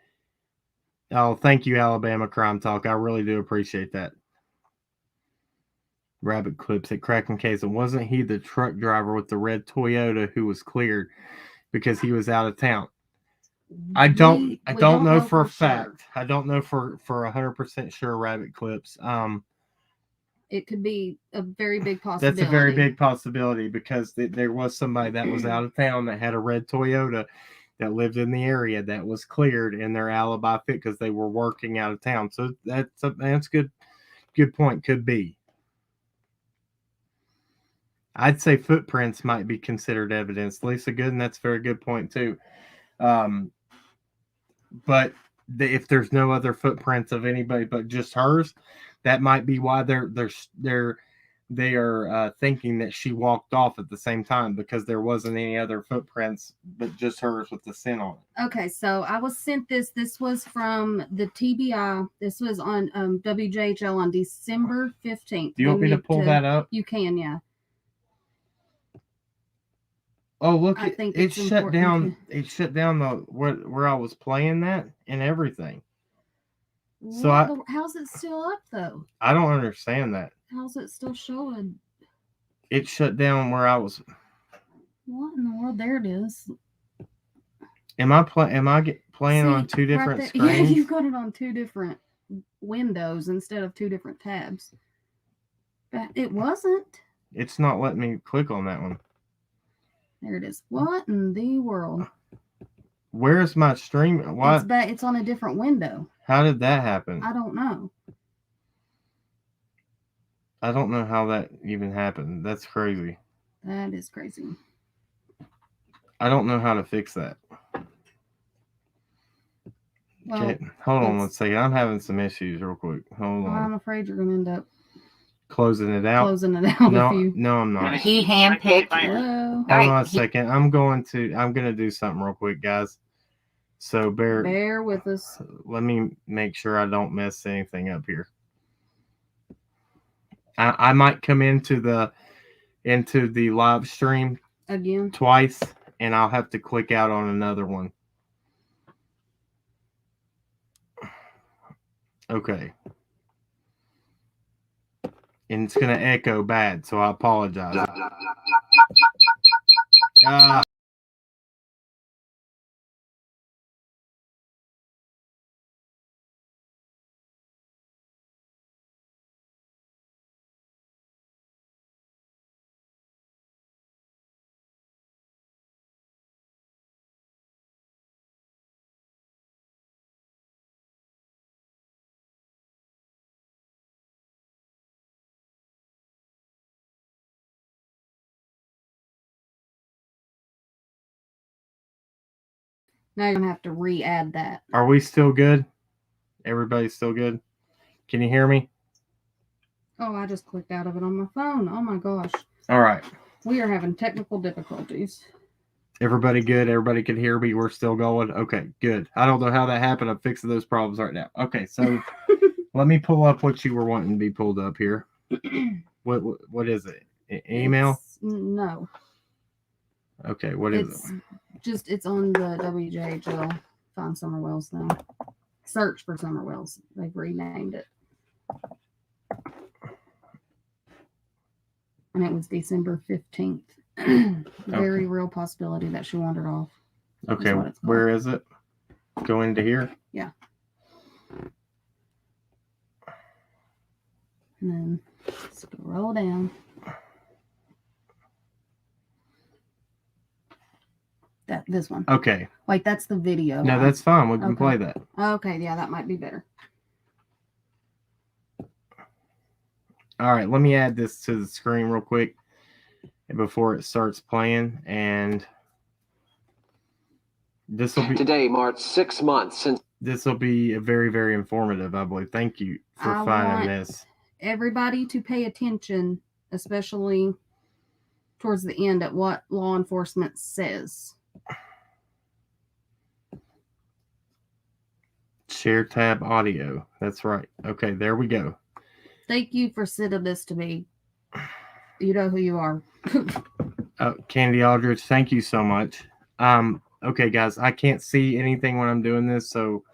oh, thank you, Alabama Crime Talk. I really do appreciate that. Rabbit clips at Cracking Case. And wasn't he the truck driver with the red Toyota who was cleared because he was out of town? I don't know for a fact. I don't know for 100% sure. Rabbit clips. It could be a very big possibility. That's a very big possibility because there was somebody that was out of town that had a red Toyota that lived in the area that was cleared, and their alibi fit because they were working out of town. So that's good. Good point. Could be. I'd say footprints might be considered evidence. Lisa Gooden, that's a very good point too. But if there's no other footprints of anybody but just hers, that might be why they are thinking that she walked off at the same time, because there wasn't any other footprints but just hers with the scent on it. Okay, so I was sent this. This was from the TBI. This was on WJHL on December 15th. Do you want me to pull that up? You can, yeah. Oh, look! I think it it's shut down. important. It shut down where I was playing that and everything. So how's it still up though? I don't understand that. How's it still showing? It shut down where I was. What in the world? There it is. Am I playing on two different screens? Yeah, you've got it on two different windows instead of two different tabs. But it wasn't. It's not letting me click on that one. There it is. What in the world? Where's my stream? Why? It's on a different window. How did that happen? I don't know. I don't know how that even happened. That's crazy. That is crazy. I don't know how to fix that. Well, okay, hold on one second. I'm having some issues real quick. Hold on. I'm afraid you're going to end up closing it out. No, I'm not. He handpicked. Hello. Hold on a second. I'm gonna do something real quick, guys. So bear with us. Let me make sure I don't mess anything up here. I might come into the live stream again twice, and I'll have to click out on another one. Okay. And it's going to echo bad, so I apologize. Now you're going to have to re-add that. Are we still good? Everybody's still good? Can you hear me? Oh, I just clicked out of it on my phone. Oh my gosh. All right. We are having technical difficulties. Everybody good? Everybody can hear me? We're still going? Okay, good. I don't know how that happened. I'm fixing those problems right now. Okay, so let me pull up what you were wanting to be pulled up here. What is it? Email? No. Okay, what is it? It's on the WJHL. Find Summer Wells now. Search for Summer Wells. They've renamed it. And it was December 15th. Very real possibility that she wandered off. Okay, where is it? Go into here? Yeah. And then scroll down. This one. Okay. Wait, that's the video. No, that's fine. We can Okay. play that. Okay, yeah, that might be better. All right, let me add this to the screen real quick before it starts playing. And this will be today marks 6 months since. This will be very, very informative, I believe. Thank you for finding this. Everybody to pay attention, especially towards the end, at what law enforcement says. Share tab audio. That's right. Okay, there we go. Thank you for sending this to me. You know who you are. Candy Aldrich, thank you so much. Okay, guys, I can't see anything when I'm doing this, so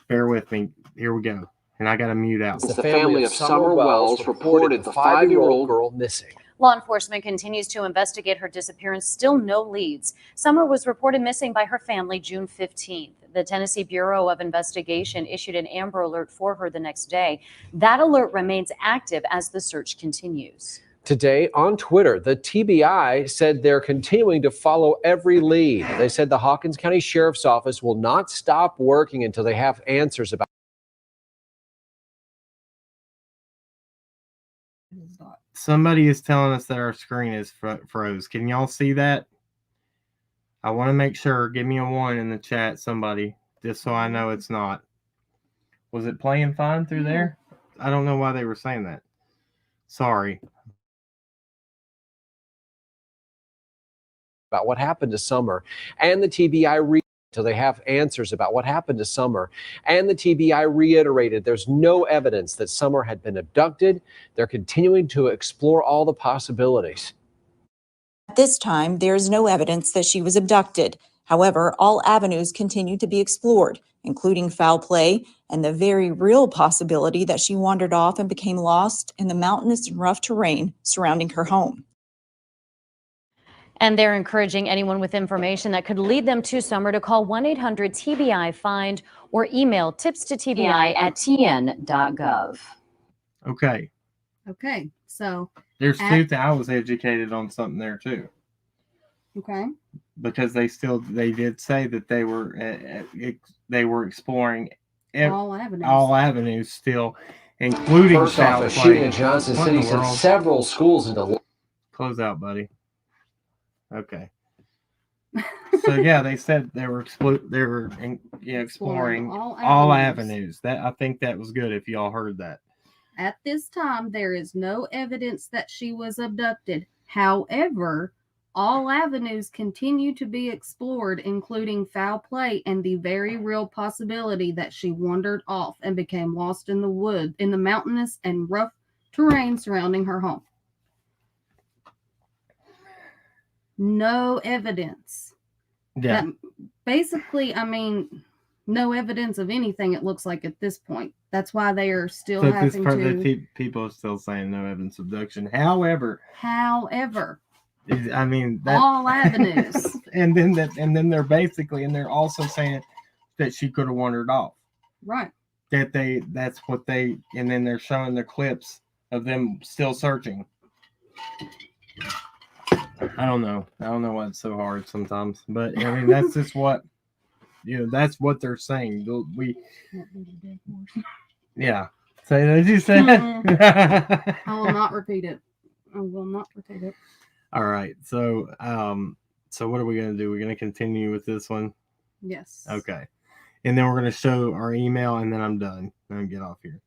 bear with me. Here we go. And I got to mute out. The family of Summer Wells reported the 5-year-old girl missing. Law enforcement continues to investigate her disappearance. Still no leads. Summer was reported missing by her family June 15th. The Tennessee Bureau of Investigation issued an Amber Alert for her the next day. That alert remains active as the search continues. Today on Twitter, the TBI said they're continuing to follow every lead. They said the Hawkins County Sheriff's Office will not stop working until they have answers about. Somebody is telling us that our screen is froze. Can y'all see that? I want to make sure. Give me a 1 in the chat, somebody, just so I know it's not. Was it playing fine through there? I don't know why they were saying that. Sorry. About what happened to Summer, and the TBI until they have answers about what happened to Summer. And the TBI reiterated there's no evidence that Summer had been abducted. They're continuing to explore all the possibilities. At this time, there is no evidence that she was abducted. However, all avenues continue to be explored, including foul play and the very real possibility that she wandered off and became lost in the mountainous and rough terrain surrounding her home. And they're encouraging anyone with information that could lead them to Summer to call 1-800-TBI-FIND or email tipstotbi@tn.gov. Okay. Okay, so There's two things. I was educated on something there too. Okay. Because they did say that they were exploring all avenues still, including First off, a shooting in Johnson City sent several schools into. Close out, buddy. Okay. So yeah, they said they were exploring all avenues. That I think that was good if y'all heard that. At this time, there is no evidence that she was abducted. However, all avenues continue to be explored, including foul play and the very real possibility that she wandered off and became lost in the mountainous and rough terrain surrounding her home. No evidence. Yeah. Basically, I mean, no evidence of anything, it looks like, at this point. That's why they are still so having people are still saying no evidence of abduction. However, I mean, all avenues. and then they're also saying that she could have wandered off. Right. And then they're showing the clips of them still searching. I don't know why it's so hard sometimes, but I mean, that's just what, that's what they're saying. Yeah. Say that you said. I will not repeat it. All right. So what are we going to do? We're going to continue with this one. Yes. Okay. And then we're going to show our email, and then I'm done. I'm get off here.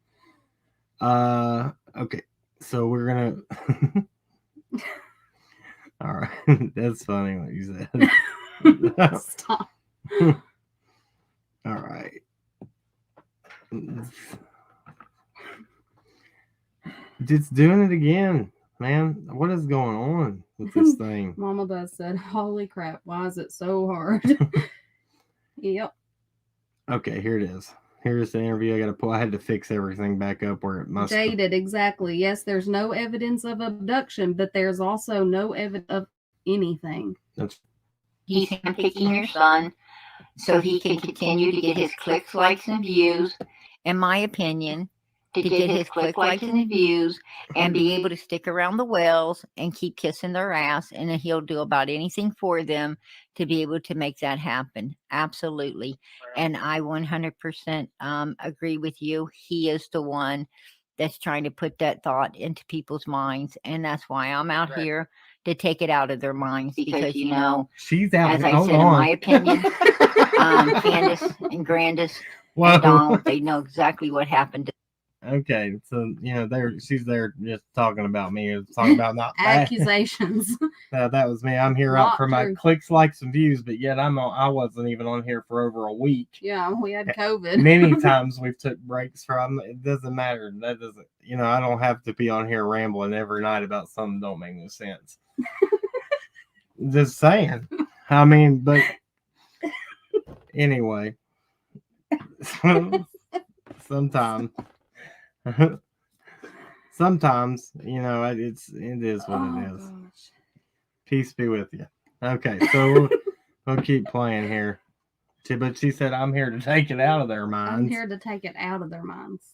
Okay. So we're going to. All right. That's funny what you said. Stop. All right. It's doing it again, man. What is going on with this thing? Mama Buzz said, "Holy crap, why is it so hard?" Yep. Okay, here it is. Here's the interview. I had to fix everything back up where it must Dated, exactly. Yes, there's no evidence of abduction, but there's also no evidence of anything. He's handpicking your son so he can continue to get his clicks, likes, and views. In my opinion, to get his click, likes, and views and be able to stick around the wells and keep kissing their ass. And he'll do about anything for them to be able to make that happen. Absolutely. And I 100% agree with you. He is the one that's trying to put that thought into people's minds. And that's why I'm out here to take it out of their minds because, you know, she's out. as I Hold said, in on. my opinion, Candace and Grandis and Donald, they know exactly what happened. Okay, so you know, she's there just talking about me, talking about not accusations. That was me. I'm here Not out for my true. clicks, likes, and views, but yet I wasn't even on here for over a week. Yeah, we had COVID. Many times we've took breaks from. It doesn't matter. That doesn't. You know, I don't have to be on here rambling every night about something that don't make no sense. Just saying. I mean, but anyway, sometimes. Sometimes, you know, it is what it is. Gosh. Peace be with you. Okay, so we'll keep playing here. But she said, I'm here to take it out of their minds. I'm here to take it out of their minds.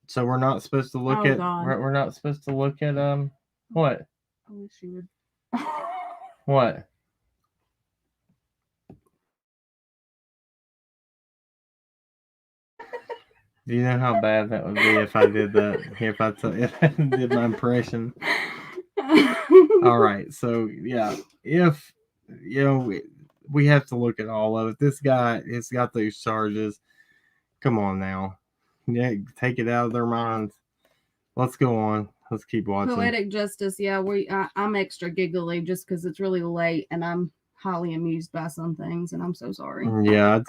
So we're not supposed to look we're not supposed to look at what? I wish you would. What? Do you know how bad that would be if I did that? If I did my impression. All right. So yeah, if you know, we have to look at all of it. This guy has got those charges. Come on now, yeah, take it out of their minds. Let's go on. Let's keep watching. Poetic justice. Yeah, I'm extra giggly just because it's really late and I'm highly amused by some things, and I'm so sorry. Yeah.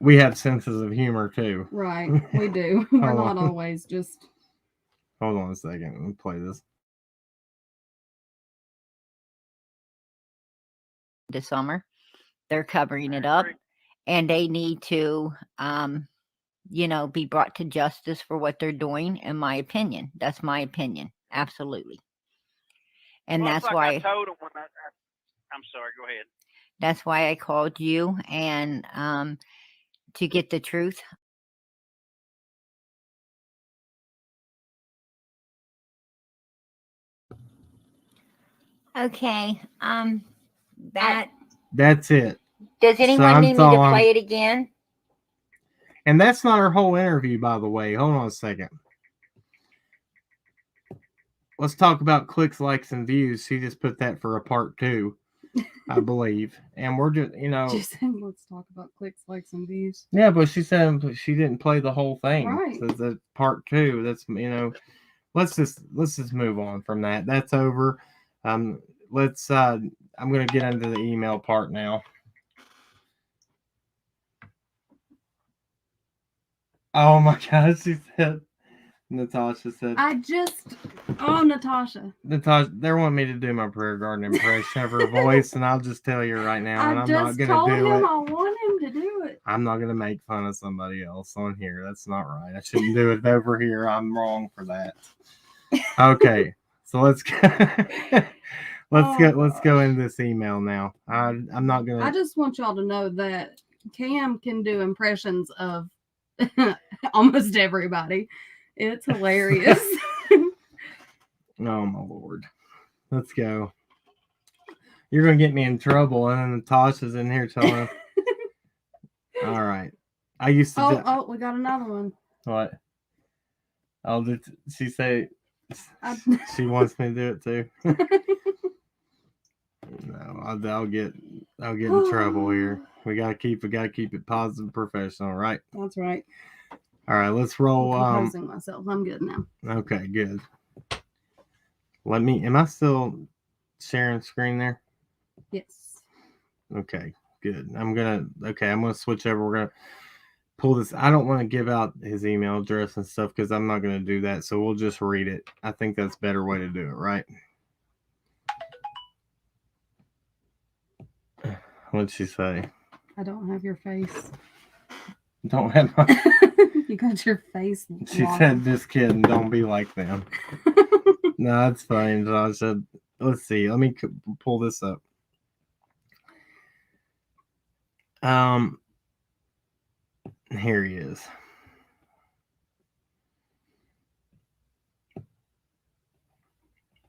We have senses of humor too. Right, we do. We're not always just. Hold on a second. Let me play this. This summer, they're covering it up, and they need to, you know, be brought to justice for what they're doing. In my opinion, that's my opinion. Absolutely. And Well, that's like why I told him when I'm sorry. Go ahead. That's why I called you and to get the truth. Okay. That's it. Does anyone need me to play it again? And that's not our whole interview, by the way. Hold on a second. Let's talk about clicks, likes, and views. She just put that for a part 2, I believe. And we're just, you know. She said, let's talk about clicks, likes, and views. Yeah, but she said she didn't play the whole thing. Right. So the part 2. That's, you know. Let's just move on from that. That's over. I'm going to get into the email part now. Oh my gosh, Natasha said. Natasha. Natasha, they want me to do my prayer garden impression of her voice, and I'll just tell you right now, and I'm not going to do it. I want him to do it. I'm not going to make fun of somebody else on here. That's not right. I shouldn't do it over here. I'm wrong for that. Okay, so let's go. Let's go into this email now. I'm not going to. I just want y'all to know that Cam can do impressions of almost everybody. It's hilarious. Oh my Lord. Let's go. You're gonna get me in trouble, and then Natasha's in here telling. All right. I used to. We got another one. What? Oh, did she say she wants me to do it too? No, I'll get in trouble here. We gotta keep it positive, professional, right? That's right. All right, let's roll. I'm composing myself. I'm good now. Okay, good. Am I still sharing screen there? Yes. Okay, good. I'm gonna switch over. We're gonna pull this. I don't want to give out his email address and stuff because I'm not gonna do that. So we'll just read it. I think that's a better way to do it, right? What'd she say? I don't have your face. Don't have my. You got your face. She said, "Just kidding. Don't be like them." No, that's fine. So I said, "Let's see. Let me pull this up." Here he is.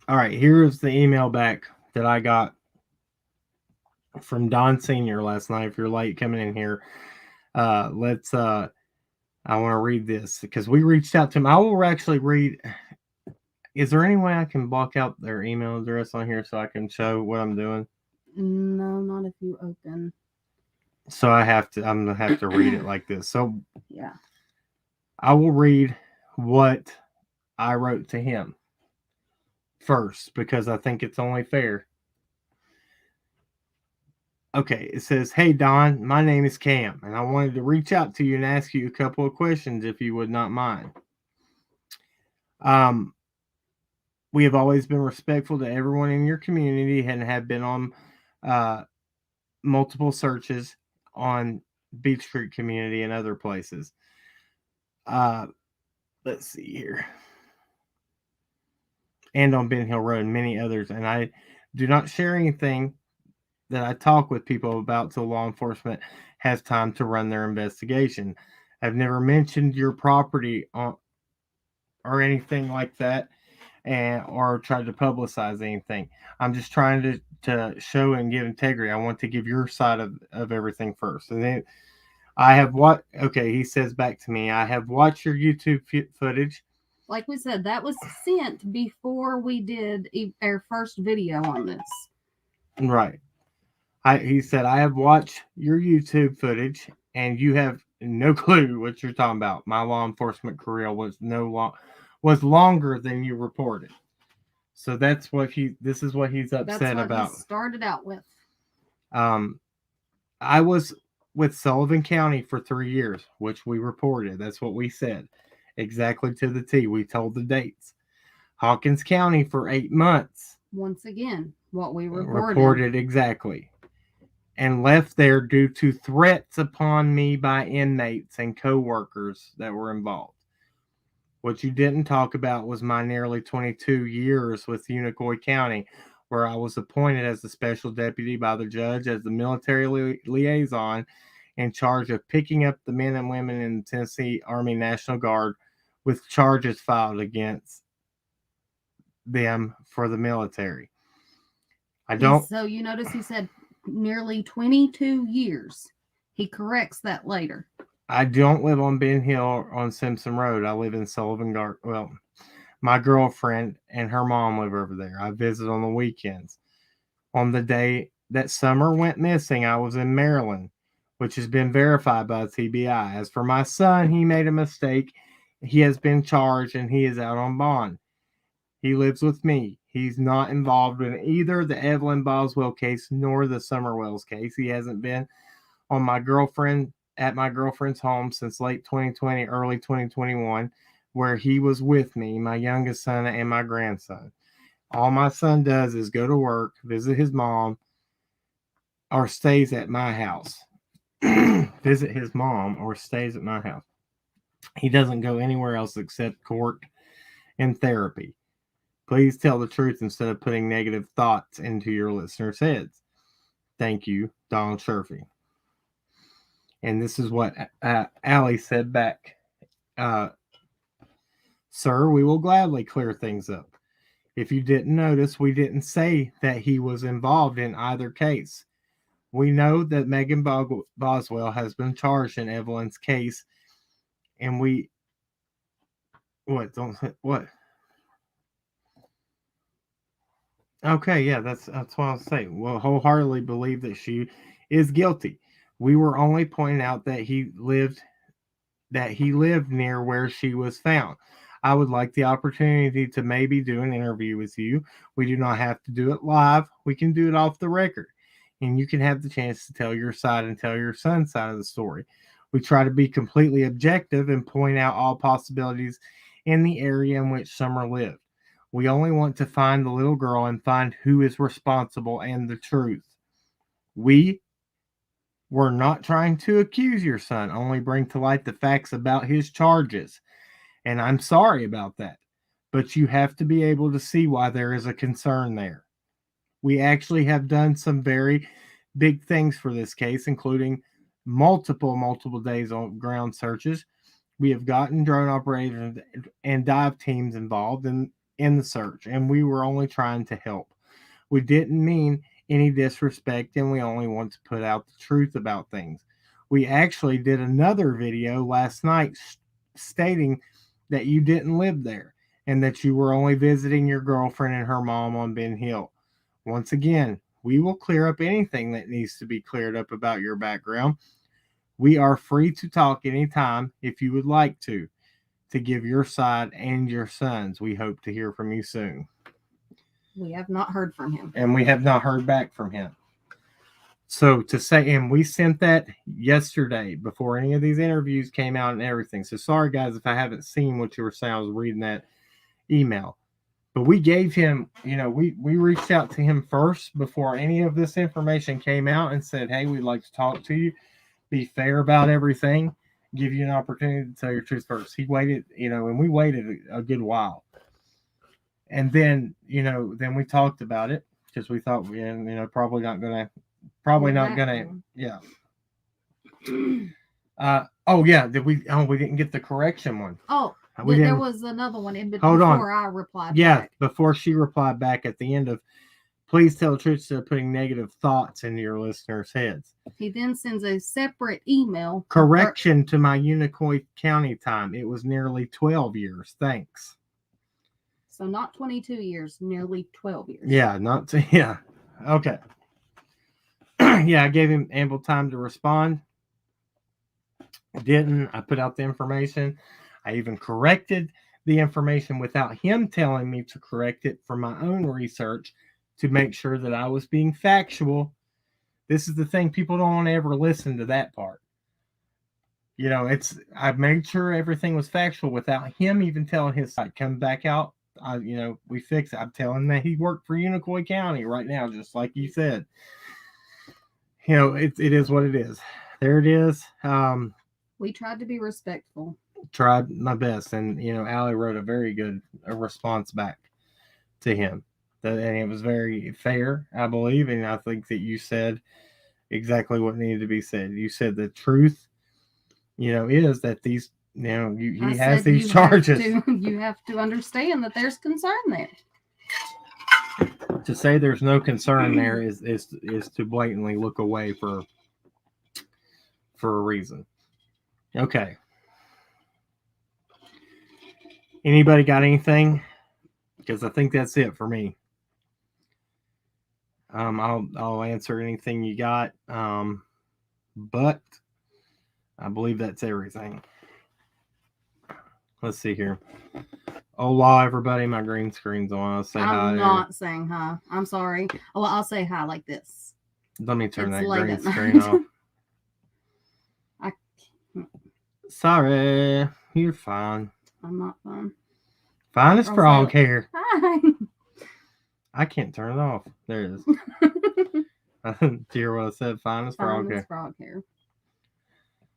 All right, here's the email back that I got from Don Sr. last night. If you're late coming in here, I want to read this because we reached out to him. I will actually read. Is there any way I can block out their email address on here so I can show what I'm doing? No, not if you open. So I'm gonna have to read it like this. So Yeah. I will read what I wrote to him first because I think it's only fair. Okay, it says, "Hey Don, my name is Cam, and I wanted to reach out to you and ask you a couple of questions if you would not mind. We have always been respectful to everyone in your community and have been on multiple searches on Beach Creek community and other places. Let's see here. And on Ben Hill Road and many others. And I do not share anything that I talk with people about till law enforcement has time to run their investigation. I've never mentioned your property or anything like that or tried to publicize anything. I'm just trying to show and give integrity. I want to give your side of everything first. And then he says back to me, I have watched your YouTube footage. Like we said, that was sent before we did our first video on this. Right. He said, I have watched your YouTube footage and you have no clue what you're talking about. My law enforcement career was longer than you reported. So this is what he's upset about. That's what he started out with. I was with Sullivan County for 3 years, which we reported. That's what we said. Exactly to the T. We told the dates. Hawkins County for 8 months. Once again, what we reported. Reported exactly. And left there due to threats upon me by inmates and co-workers that were involved. What you didn't talk about was my nearly 22 years with Unicoi County, where I was appointed as the special deputy by the judge as the military liaison in charge of picking up the men and women in the Tennessee Army National Guard with charges filed against them for the military. So you notice he said nearly 22 years. He corrects that later. I don't live on Ben Hill on Simpson Road. I live in Sullivan Garden. Well, my girlfriend and her mom live over there. I visit on the weekends. On the day that Summer went missing, I was in Maryland, which has been verified by the TBI. As for my son, he made a mistake. He has been charged and he is out on bond. He lives with me. He's not involved in either the Evelyn Boswell case nor the Summer Wells case. He hasn't been at my girlfriend's home since late 2020, early 2021, where he was with me, my youngest son, and my grandson. All my son does is go to work, visit his mom, or stays at my house. Visit his mom or stays at my house. He doesn't go anywhere else except court and therapy. Please tell the truth instead of putting negative thoughts into your listeners' heads. Thank you, Donald Sherfey. And this is what Allie said back. Sir, we will gladly clear things up. If you didn't notice, we didn't say that he was involved in either case. We know that Megan Boswell has been charged in Evelyn's case, and what? Okay, yeah, that's what I was saying. We'll wholeheartedly believe that she is guilty. We were only pointing out that he lived near where she was found. I would like the opportunity to maybe do an interview with you. We do not have to do it live. We can do it off the record. And you can have the chance to tell your side and tell your son's side of the story. We try to be completely objective and point out all possibilities in the area in which Summer lived. We only want to find the little girl and find who is responsible and the truth. We were not trying to accuse your son, only bring to light the facts about his charges. And I'm sorry about that. But you have to be able to see why there is a concern there. We actually have done some very big things for this case, including multiple days on ground searches. We have gotten drone operators and dive teams involved in the search, and we were only trying to help. We didn't mean any disrespect, and we only want to put out the truth about things. We actually did another video last night stating that you didn't live there and that you were only visiting your girlfriend and her mom on Ben Hill. Once again, we will clear up anything that needs to be cleared up about your background. We are free to talk anytime if you would like to give your side and your sons. We hope to hear from you soon. We have not heard from him. And we have not heard back from him. So to say, and we sent that yesterday before any of these interviews came out and everything. So sorry, guys, if I haven't seen what you were saying. I was reading that email. But we gave him, we reached out to him first before any of this information came out and said, hey, we'd like to talk to you, be fair about everything, give you an opportunity to tell your truth first. He waited, and we waited a good while. And then, then we talked about it because we thought, probably not going to, yeah. We didn't get the correction one. Oh, there was another one in before I replied back. Before she replied back at the end of, please tell the truth instead of putting negative thoughts into your listeners' heads. He then sends a separate email. Correction to my Unicoi County time. It was nearly 12 years. Thanks. So not 22 years, nearly 12 years. Yeah, Okay. I gave him ample time to respond. Didn't. I put out the information. I even corrected the information without him telling me to correct it for my own research to make sure that I was being factual. This is the thing. People don't want to ever listen to that part. I made sure everything was factual without him even telling his side. Come back out. We fix it. I'm telling him that he worked for Unicoi County right now, just like you said. It is what it is. There it is. We tried to be respectful. Tried my best, and Allie wrote a very good response back to him, and it was very fair, I believe, and I think that you said exactly what needed to be said. You said the truth, is that these, he has these charges. You have to understand that there's concern there. To say there's no concern there is to blatantly look away for a reason. Okay. Anybody got anything? Because I think that's it for me. I'll answer anything you got. But I believe that's everything. Let's see here. Hola, everybody. My green screen's on. I'll say hi. I'm not saying hi. I'm sorry. Well, I'll say hi like this. Let me turn It's that late green at night. screen off. Sorry. You're fine. I'm not fine. Fine as frog hair. Hi. I can't turn it off. There it is. Do you hear what I said? Fine as frog hair. Frog hair.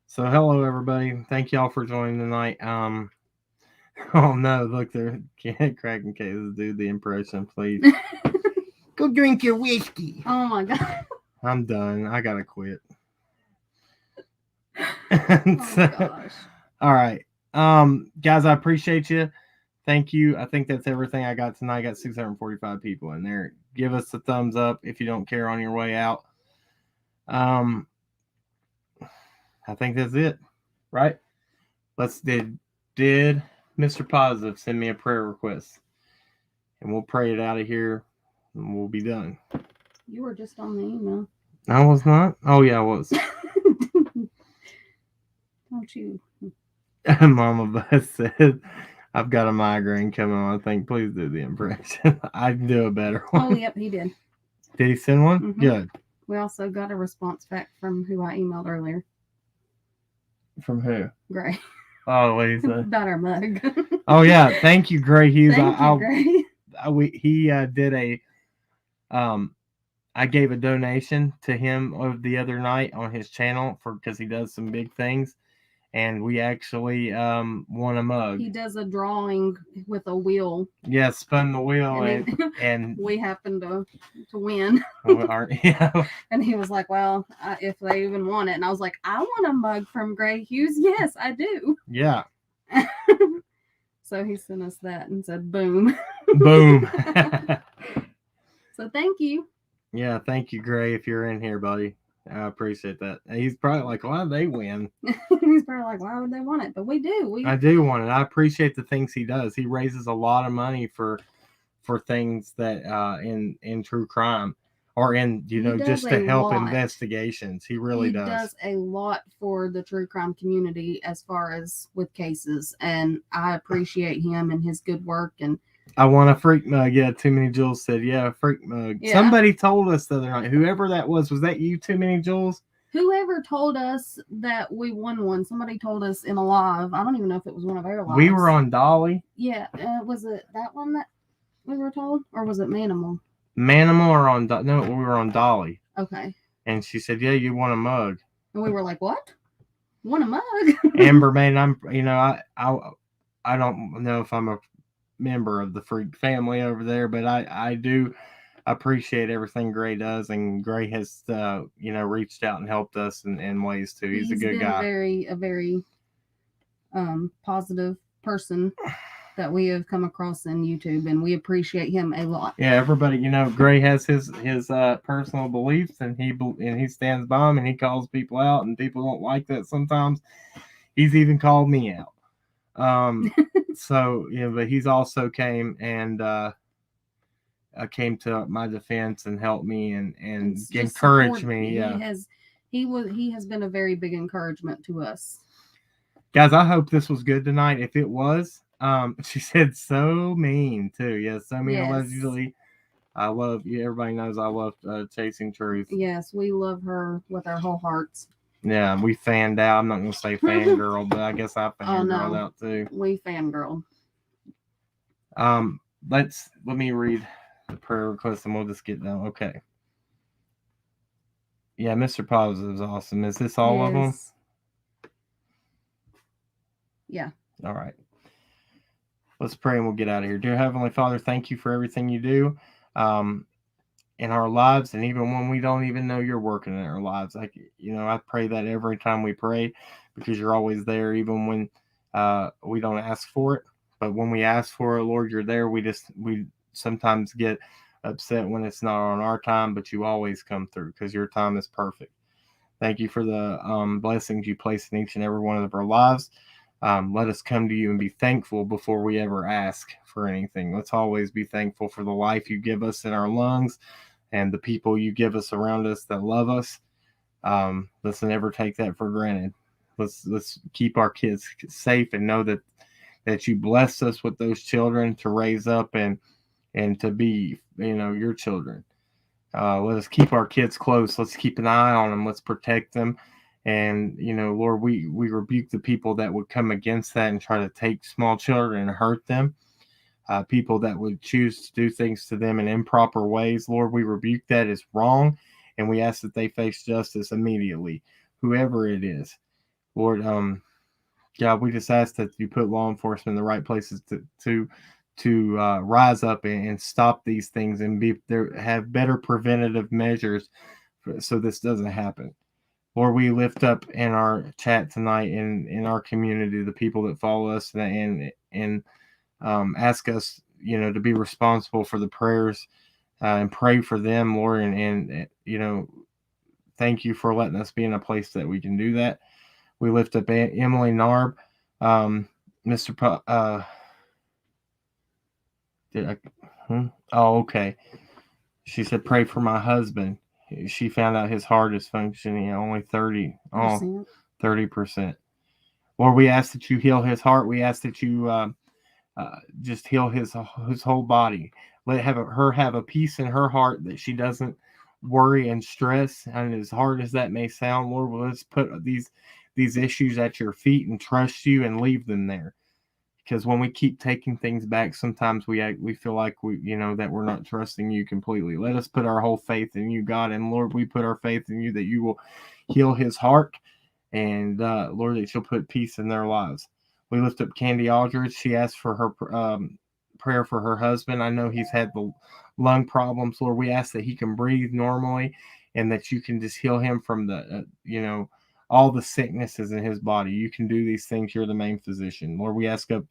So hello everybody. Thank y'all for joining tonight. Oh no, look, they're cracking cases. Do the impression, please. Go drink your whiskey. Oh my god. I'm done. I gotta quit. Oh my gosh. All right. Guys, I appreciate you. Thank you. I think that's everything I got tonight. I got 645 people in there. Give us a thumbs up if you don't care on your way out. I think that's it. Right? Did Mr. Positive send me a prayer request? And we'll pray it out of here and we'll be done. You were just on the email. I was not? Oh yeah, I was. Don't you? Mama Beth said, I've got a migraine coming on. I think please do the impression. I can do a better one. Oh, yep, he did. Did he send one? Mm-hmm. Good. We also got a response back from who I emailed earlier. From who? Gray. Oh, Lisa. About our mug. Oh, yeah. Thank you, Gray Hughes. Thank you, Gray. He did a, I gave a donation to him the other night on his channel because he does some big things. and we actually won a mug. He does a drawing with a wheel. Yeah, spun the wheel, and we happened to win. Yeah. And he was like, well, if they even want it. And I was like, I want a mug from Gray Hughes. Yes, I do. Yeah. So he sent us that and said, boom. Boom. So thank you. Yeah, thank you, Gray, if you're in here, buddy. I appreciate that. He's probably like, why did they win? He's probably like, why would they want it? But we do. I do want it. I appreciate the things he does. He raises a lot of money for things that in true crime, or in just to help investigations. He really does. He does a lot for the true crime community as far as with cases, and I appreciate him and his good work. And I want a freak mug. Yeah, Too Many Jules said, yeah, a freak mug. Yeah. Somebody told us the other night, whoever that was that you, Too Many Jules? Whoever told us that we won one, somebody told us in a live. I don't even know if it was one of our lives. We were on Dolly. Yeah, was it that one that we were told, or was it Manimal? Manimal or on no, we were on Dolly. Okay. And she said, yeah, you won a mug. And we were like, what? Won a mug? Amber, man, I don't know if I'm a member of the freak family over there, but I do appreciate everything Gray does, and Gray has reached out and helped us in ways too. He's a good guy. A very positive person that we have come across in YouTube, and we appreciate him a lot. Yeah, everybody, Gray has his personal beliefs, and he stands by them, and he calls people out, and people don't like that sometimes. He's even called me out. So but he's also came and came to my defense and helped me and encouraged me. Yeah, he has been a very big encouragement to us. Guys, I hope this was good tonight. If it was, she said so mean too. Yes, so mean. Yes. Allegedly, I love you. Everybody knows I love Chasing Truth. Yes, we love her with our whole hearts. Yeah, we fanned out. I'm not going to say fangirl, but I guess I fangirled out too. We fangirl. Let me read the prayer request and we'll just get done. Okay. Yeah, Mr. Positive is awesome. Is this all of them? Yeah. All right. Let's pray and we'll get out of here. Dear Heavenly Father, thank you for everything you do in our lives, and even when we don't even know you're working in our lives. I pray that every time we pray, because you're always there, even when we don't ask for it. But when we ask for it, Lord, you're there. We sometimes get upset when it's not on our time, but you always come through because your time is perfect. Thank you for the blessings you place in each and every one of our lives. Let us come to you and be thankful before we ever ask for anything. Let's always be thankful for the life you give us in our lungs and the people you give us around us that love us. Let's never take that for granted. Let's keep our kids safe and know that you bless us with those children to raise up and to be, your children. Let us keep our kids close. Let's keep an eye on them. Let's protect them. And, Lord, we rebuke the people that would come against that and try to take small children and hurt them. People that would choose to do things to them in improper ways. Lord, we rebuke that as wrong. And we ask that they face justice immediately, whoever it is. Lord, God, we just ask that you put law enforcement in the right places to rise up and stop these things and have better preventative measures so this doesn't happen. Lord, we lift up in our chat tonight in our community the people that follow us and ask us, to be responsible for the prayers and pray for them, Lord, and thank you for letting us be in a place that we can do that. We lift up Emily Narb, Mr. Okay. She said, pray for my husband. She found out his heart is functioning at only 30%. Lord, we ask that you heal his heart. We ask that you just heal his whole body. Let her have a peace in her heart that she doesn't worry and stress. And as hard as that may sound, Lord, let's put these issues at your feet and trust you and leave them there. Because when we keep taking things back, sometimes we feel like that we're not trusting you completely. Let us put our whole faith in you, God. And Lord, we put our faith in you that you will heal his heart and Lord, that you'll put peace in their lives. We lift up Candy Aldridge. She asked for her prayer for her husband. I know he's had the lung problems. Lord, we ask that he can breathe normally and that you can just heal him from the, all the sicknesses in his body. You can do these things. You're the main physician. Lord, we ask up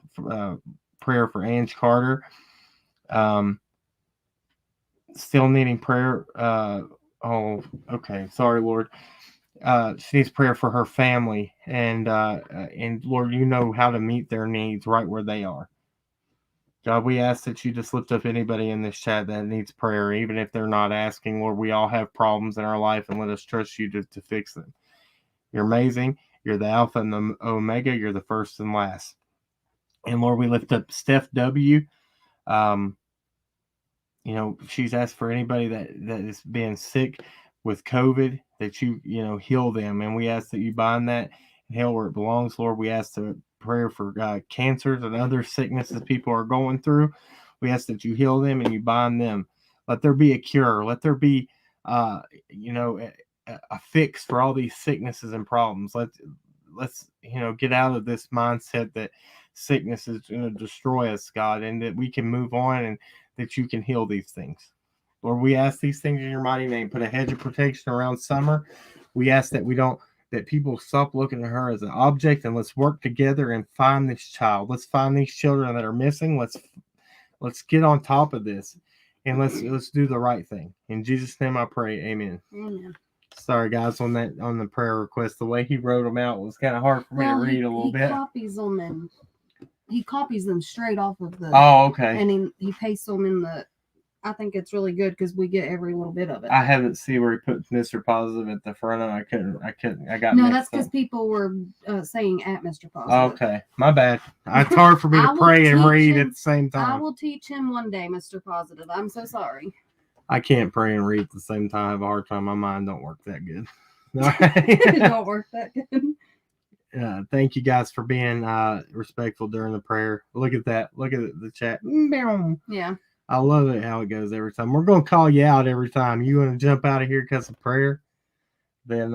prayer for Ange Carter. Still needing prayer. Okay. Sorry, Lord. She needs prayer for her family, and Lord, you know how to meet their needs right where they are. God, we ask that you just lift up anybody in this chat that needs prayer, even if they're not asking. Lord, we all have problems in our life, and let us trust you to fix them. You're amazing. You're the Alpha and the Omega. You're the first and last. And Lord, we lift up Steph W. She's asked for anybody that is being sick with COVID, that you heal them. And we ask that you bind that and heal where it belongs. Lord, we ask the prayer for cancers and other sicknesses people are going through. We ask that you heal them and you bind them. Let there be a cure. Let there be, a fix for all these sicknesses and problems. Let's get out of this mindset that sickness is going to destroy us, God, and that we can move on and that you can heal these things. Lord, we ask these things in your mighty name. Put a hedge of protection around Summer. We ask that that people stop looking at her as an object, and let's work together and find this child. Let's find these children that are missing. Let's get on top of this, and let's do the right thing. In Jesus' name I pray, amen. Amen. Sorry, guys, on the prayer request. The way he wrote them out was kind of hard for me to read a little bit. He copies them straight off of the. Oh, okay. And he pastes them in the. I think it's really good because we get every little bit of it. I haven't seen where he put Mr. Positive at the front of it. I couldn't. I got no. That's because people were saying at Mr. Positive. Okay, my bad. It's hard for me to pray and read at the same time. I will teach him one day, Mr. Positive. I'm so sorry. I can't pray and read at the same time. I have a hard time. My mind don't work that good. It don't work that good. Thank you guys for being respectful during the prayer. Look at that. Look at the chat. Yeah. I love it how it goes every time. We're going to call you out every time. You want to jump out of here because of prayer? Then,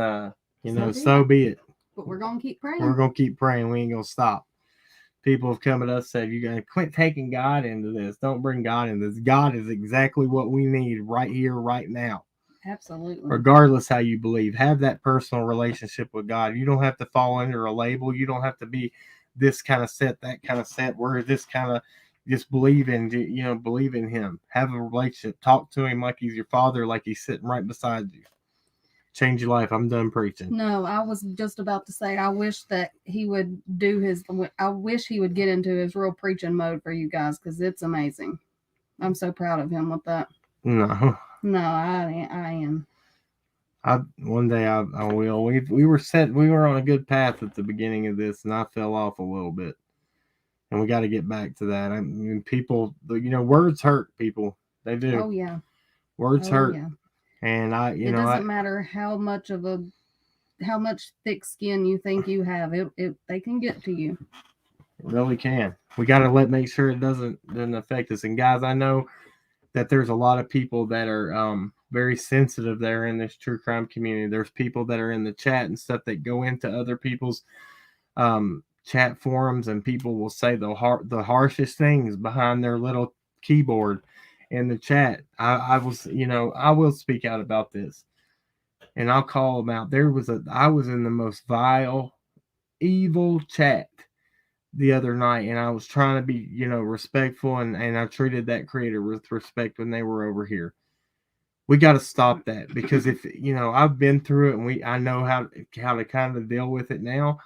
so be it. But we're going to keep praying. We're going to keep praying. We ain't going to stop. People have come at us and said, you got to quit taking God into this. Don't bring God into this. God is exactly what we need right here, right now. Absolutely. Regardless how you believe, have that personal relationship with God. You don't have to fall under a label. You don't have to be this kind of set, that kind of set, where this kind of just believe in him. Have a relationship. Talk to him like he's your father, like he's sitting right beside you. Change your life. I'm done preaching. No, I was just about to say, I wish that he would I wish he would get into his real preaching mode for you guys, because it's amazing. I'm so proud of him with that. No, I am. One day I will. We were on a good path at the beginning of this, and I fell off a little bit, and we got to get back to that. I mean, people, words hurt people. They do. Oh yeah, words hurt. Yeah. And it doesn't matter how much thick skin you think you have. They can get to you. It really can. We got to make sure it doesn't affect us. And guys, I know that there's a lot of people that are very sensitive there in this true crime community. There's people that are in the chat and stuff that go into other people's chat forums, and people will say the harshest things behind their little keyboard in the chat. I will speak out about this, and I'll call them out. I was in the most vile, evil chat the other night, and I was trying to be, respectful, and I treated that creator with respect when they were over here. We got to stop that, because if, I've been through it, and I know how to kind of deal with it now.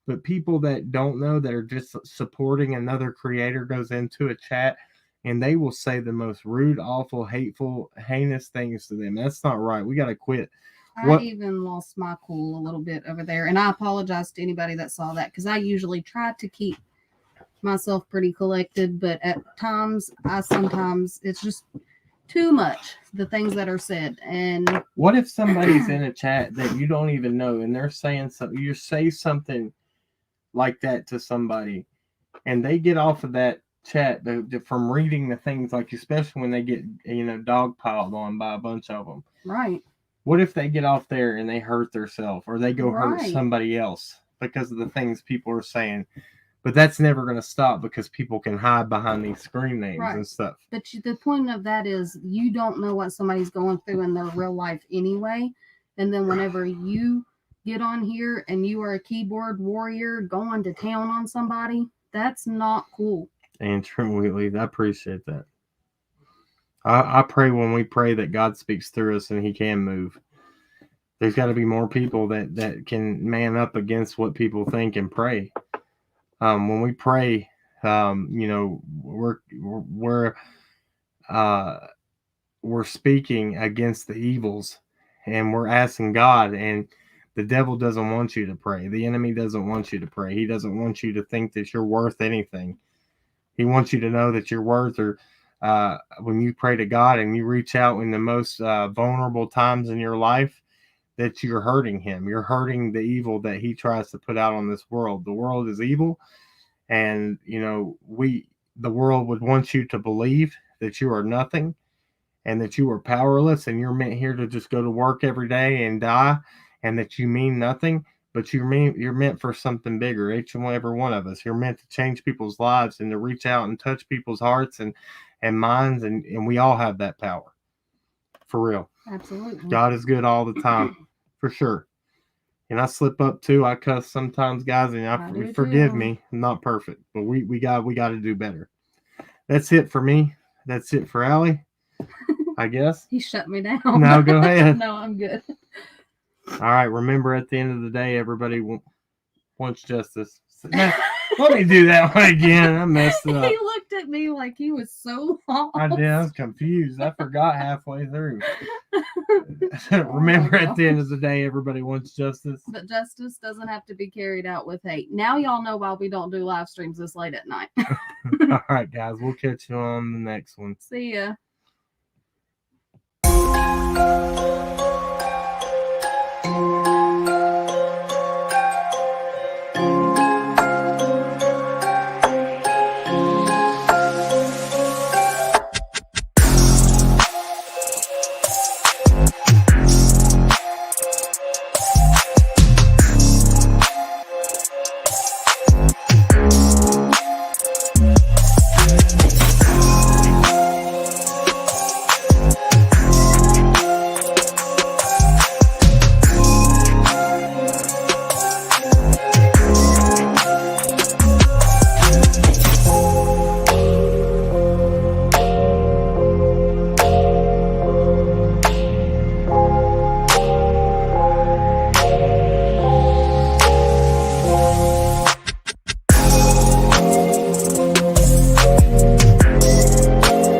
But people that don't know, that are just supporting another creator, goes into a chat and they will say the most rude, awful, hateful, heinous things to them. That's not right. We got to quit. I even lost my cool a little bit over there. And I apologize to anybody that saw that, because I usually try to keep myself pretty collected. But at times, sometimes it's just too much, the things that are said. And what if somebody's in a chat that you don't even know, and they're saying something, you say something like that to somebody, and they get off of that chat from reading the things, like, especially when they get dogpiled on by a bunch of them, right? What if they get off there and they hurt themselves or they go hurt Right. somebody else because of the things people are saying? But that's never going to stop because people can hide behind these screen names Right. and stuff. But the point of that is you don't know what somebody's going through in their real life anyway. And then whenever you get on here and you are a keyboard warrior going to town on somebody, that's not cool. And truly, I appreciate that. I pray when we pray that God speaks through us and he can move. There's got to be more people that can man up against what people think and pray. When we pray, we're speaking against the evils and we're asking God, and the devil doesn't want you to pray. The enemy doesn't want you to pray. He doesn't want you to think that you're worth anything. He wants you to know that you're worth, or when you pray to God and you reach out in the most vulnerable times in your life, that you're hurting him. You're hurting the evil that he tries to put out on this world. The world is evil, and the world would want you to believe that you are nothing and that you are powerless and you're meant here to just go to work every day and die, and that you mean nothing. But you're meant for something bigger. Each and every one of us. You're meant to change people's lives and to reach out and touch people's hearts and minds, and we all have that power. For real. Absolutely. God is good all the time. For sure. And I slip up too. I cuss sometimes, guys, and I do forgive too. me. I'm not perfect, but we got to do better. That's it for me. That's it for Allie, I guess. He shut me down. No, go ahead. No, I'm good. All right. Remember, at the end of the day, everybody wants justice. Now, let me do that one again. I messed it up. He looked at me like he was so lost. I did. I was confused. I forgot halfway through. Remember, at the end of the day, everybody wants justice. But justice doesn't have to be carried out with hate. Now y'all know why we don't do live streams this late at night. All right, guys. We'll catch you on the next one. See ya.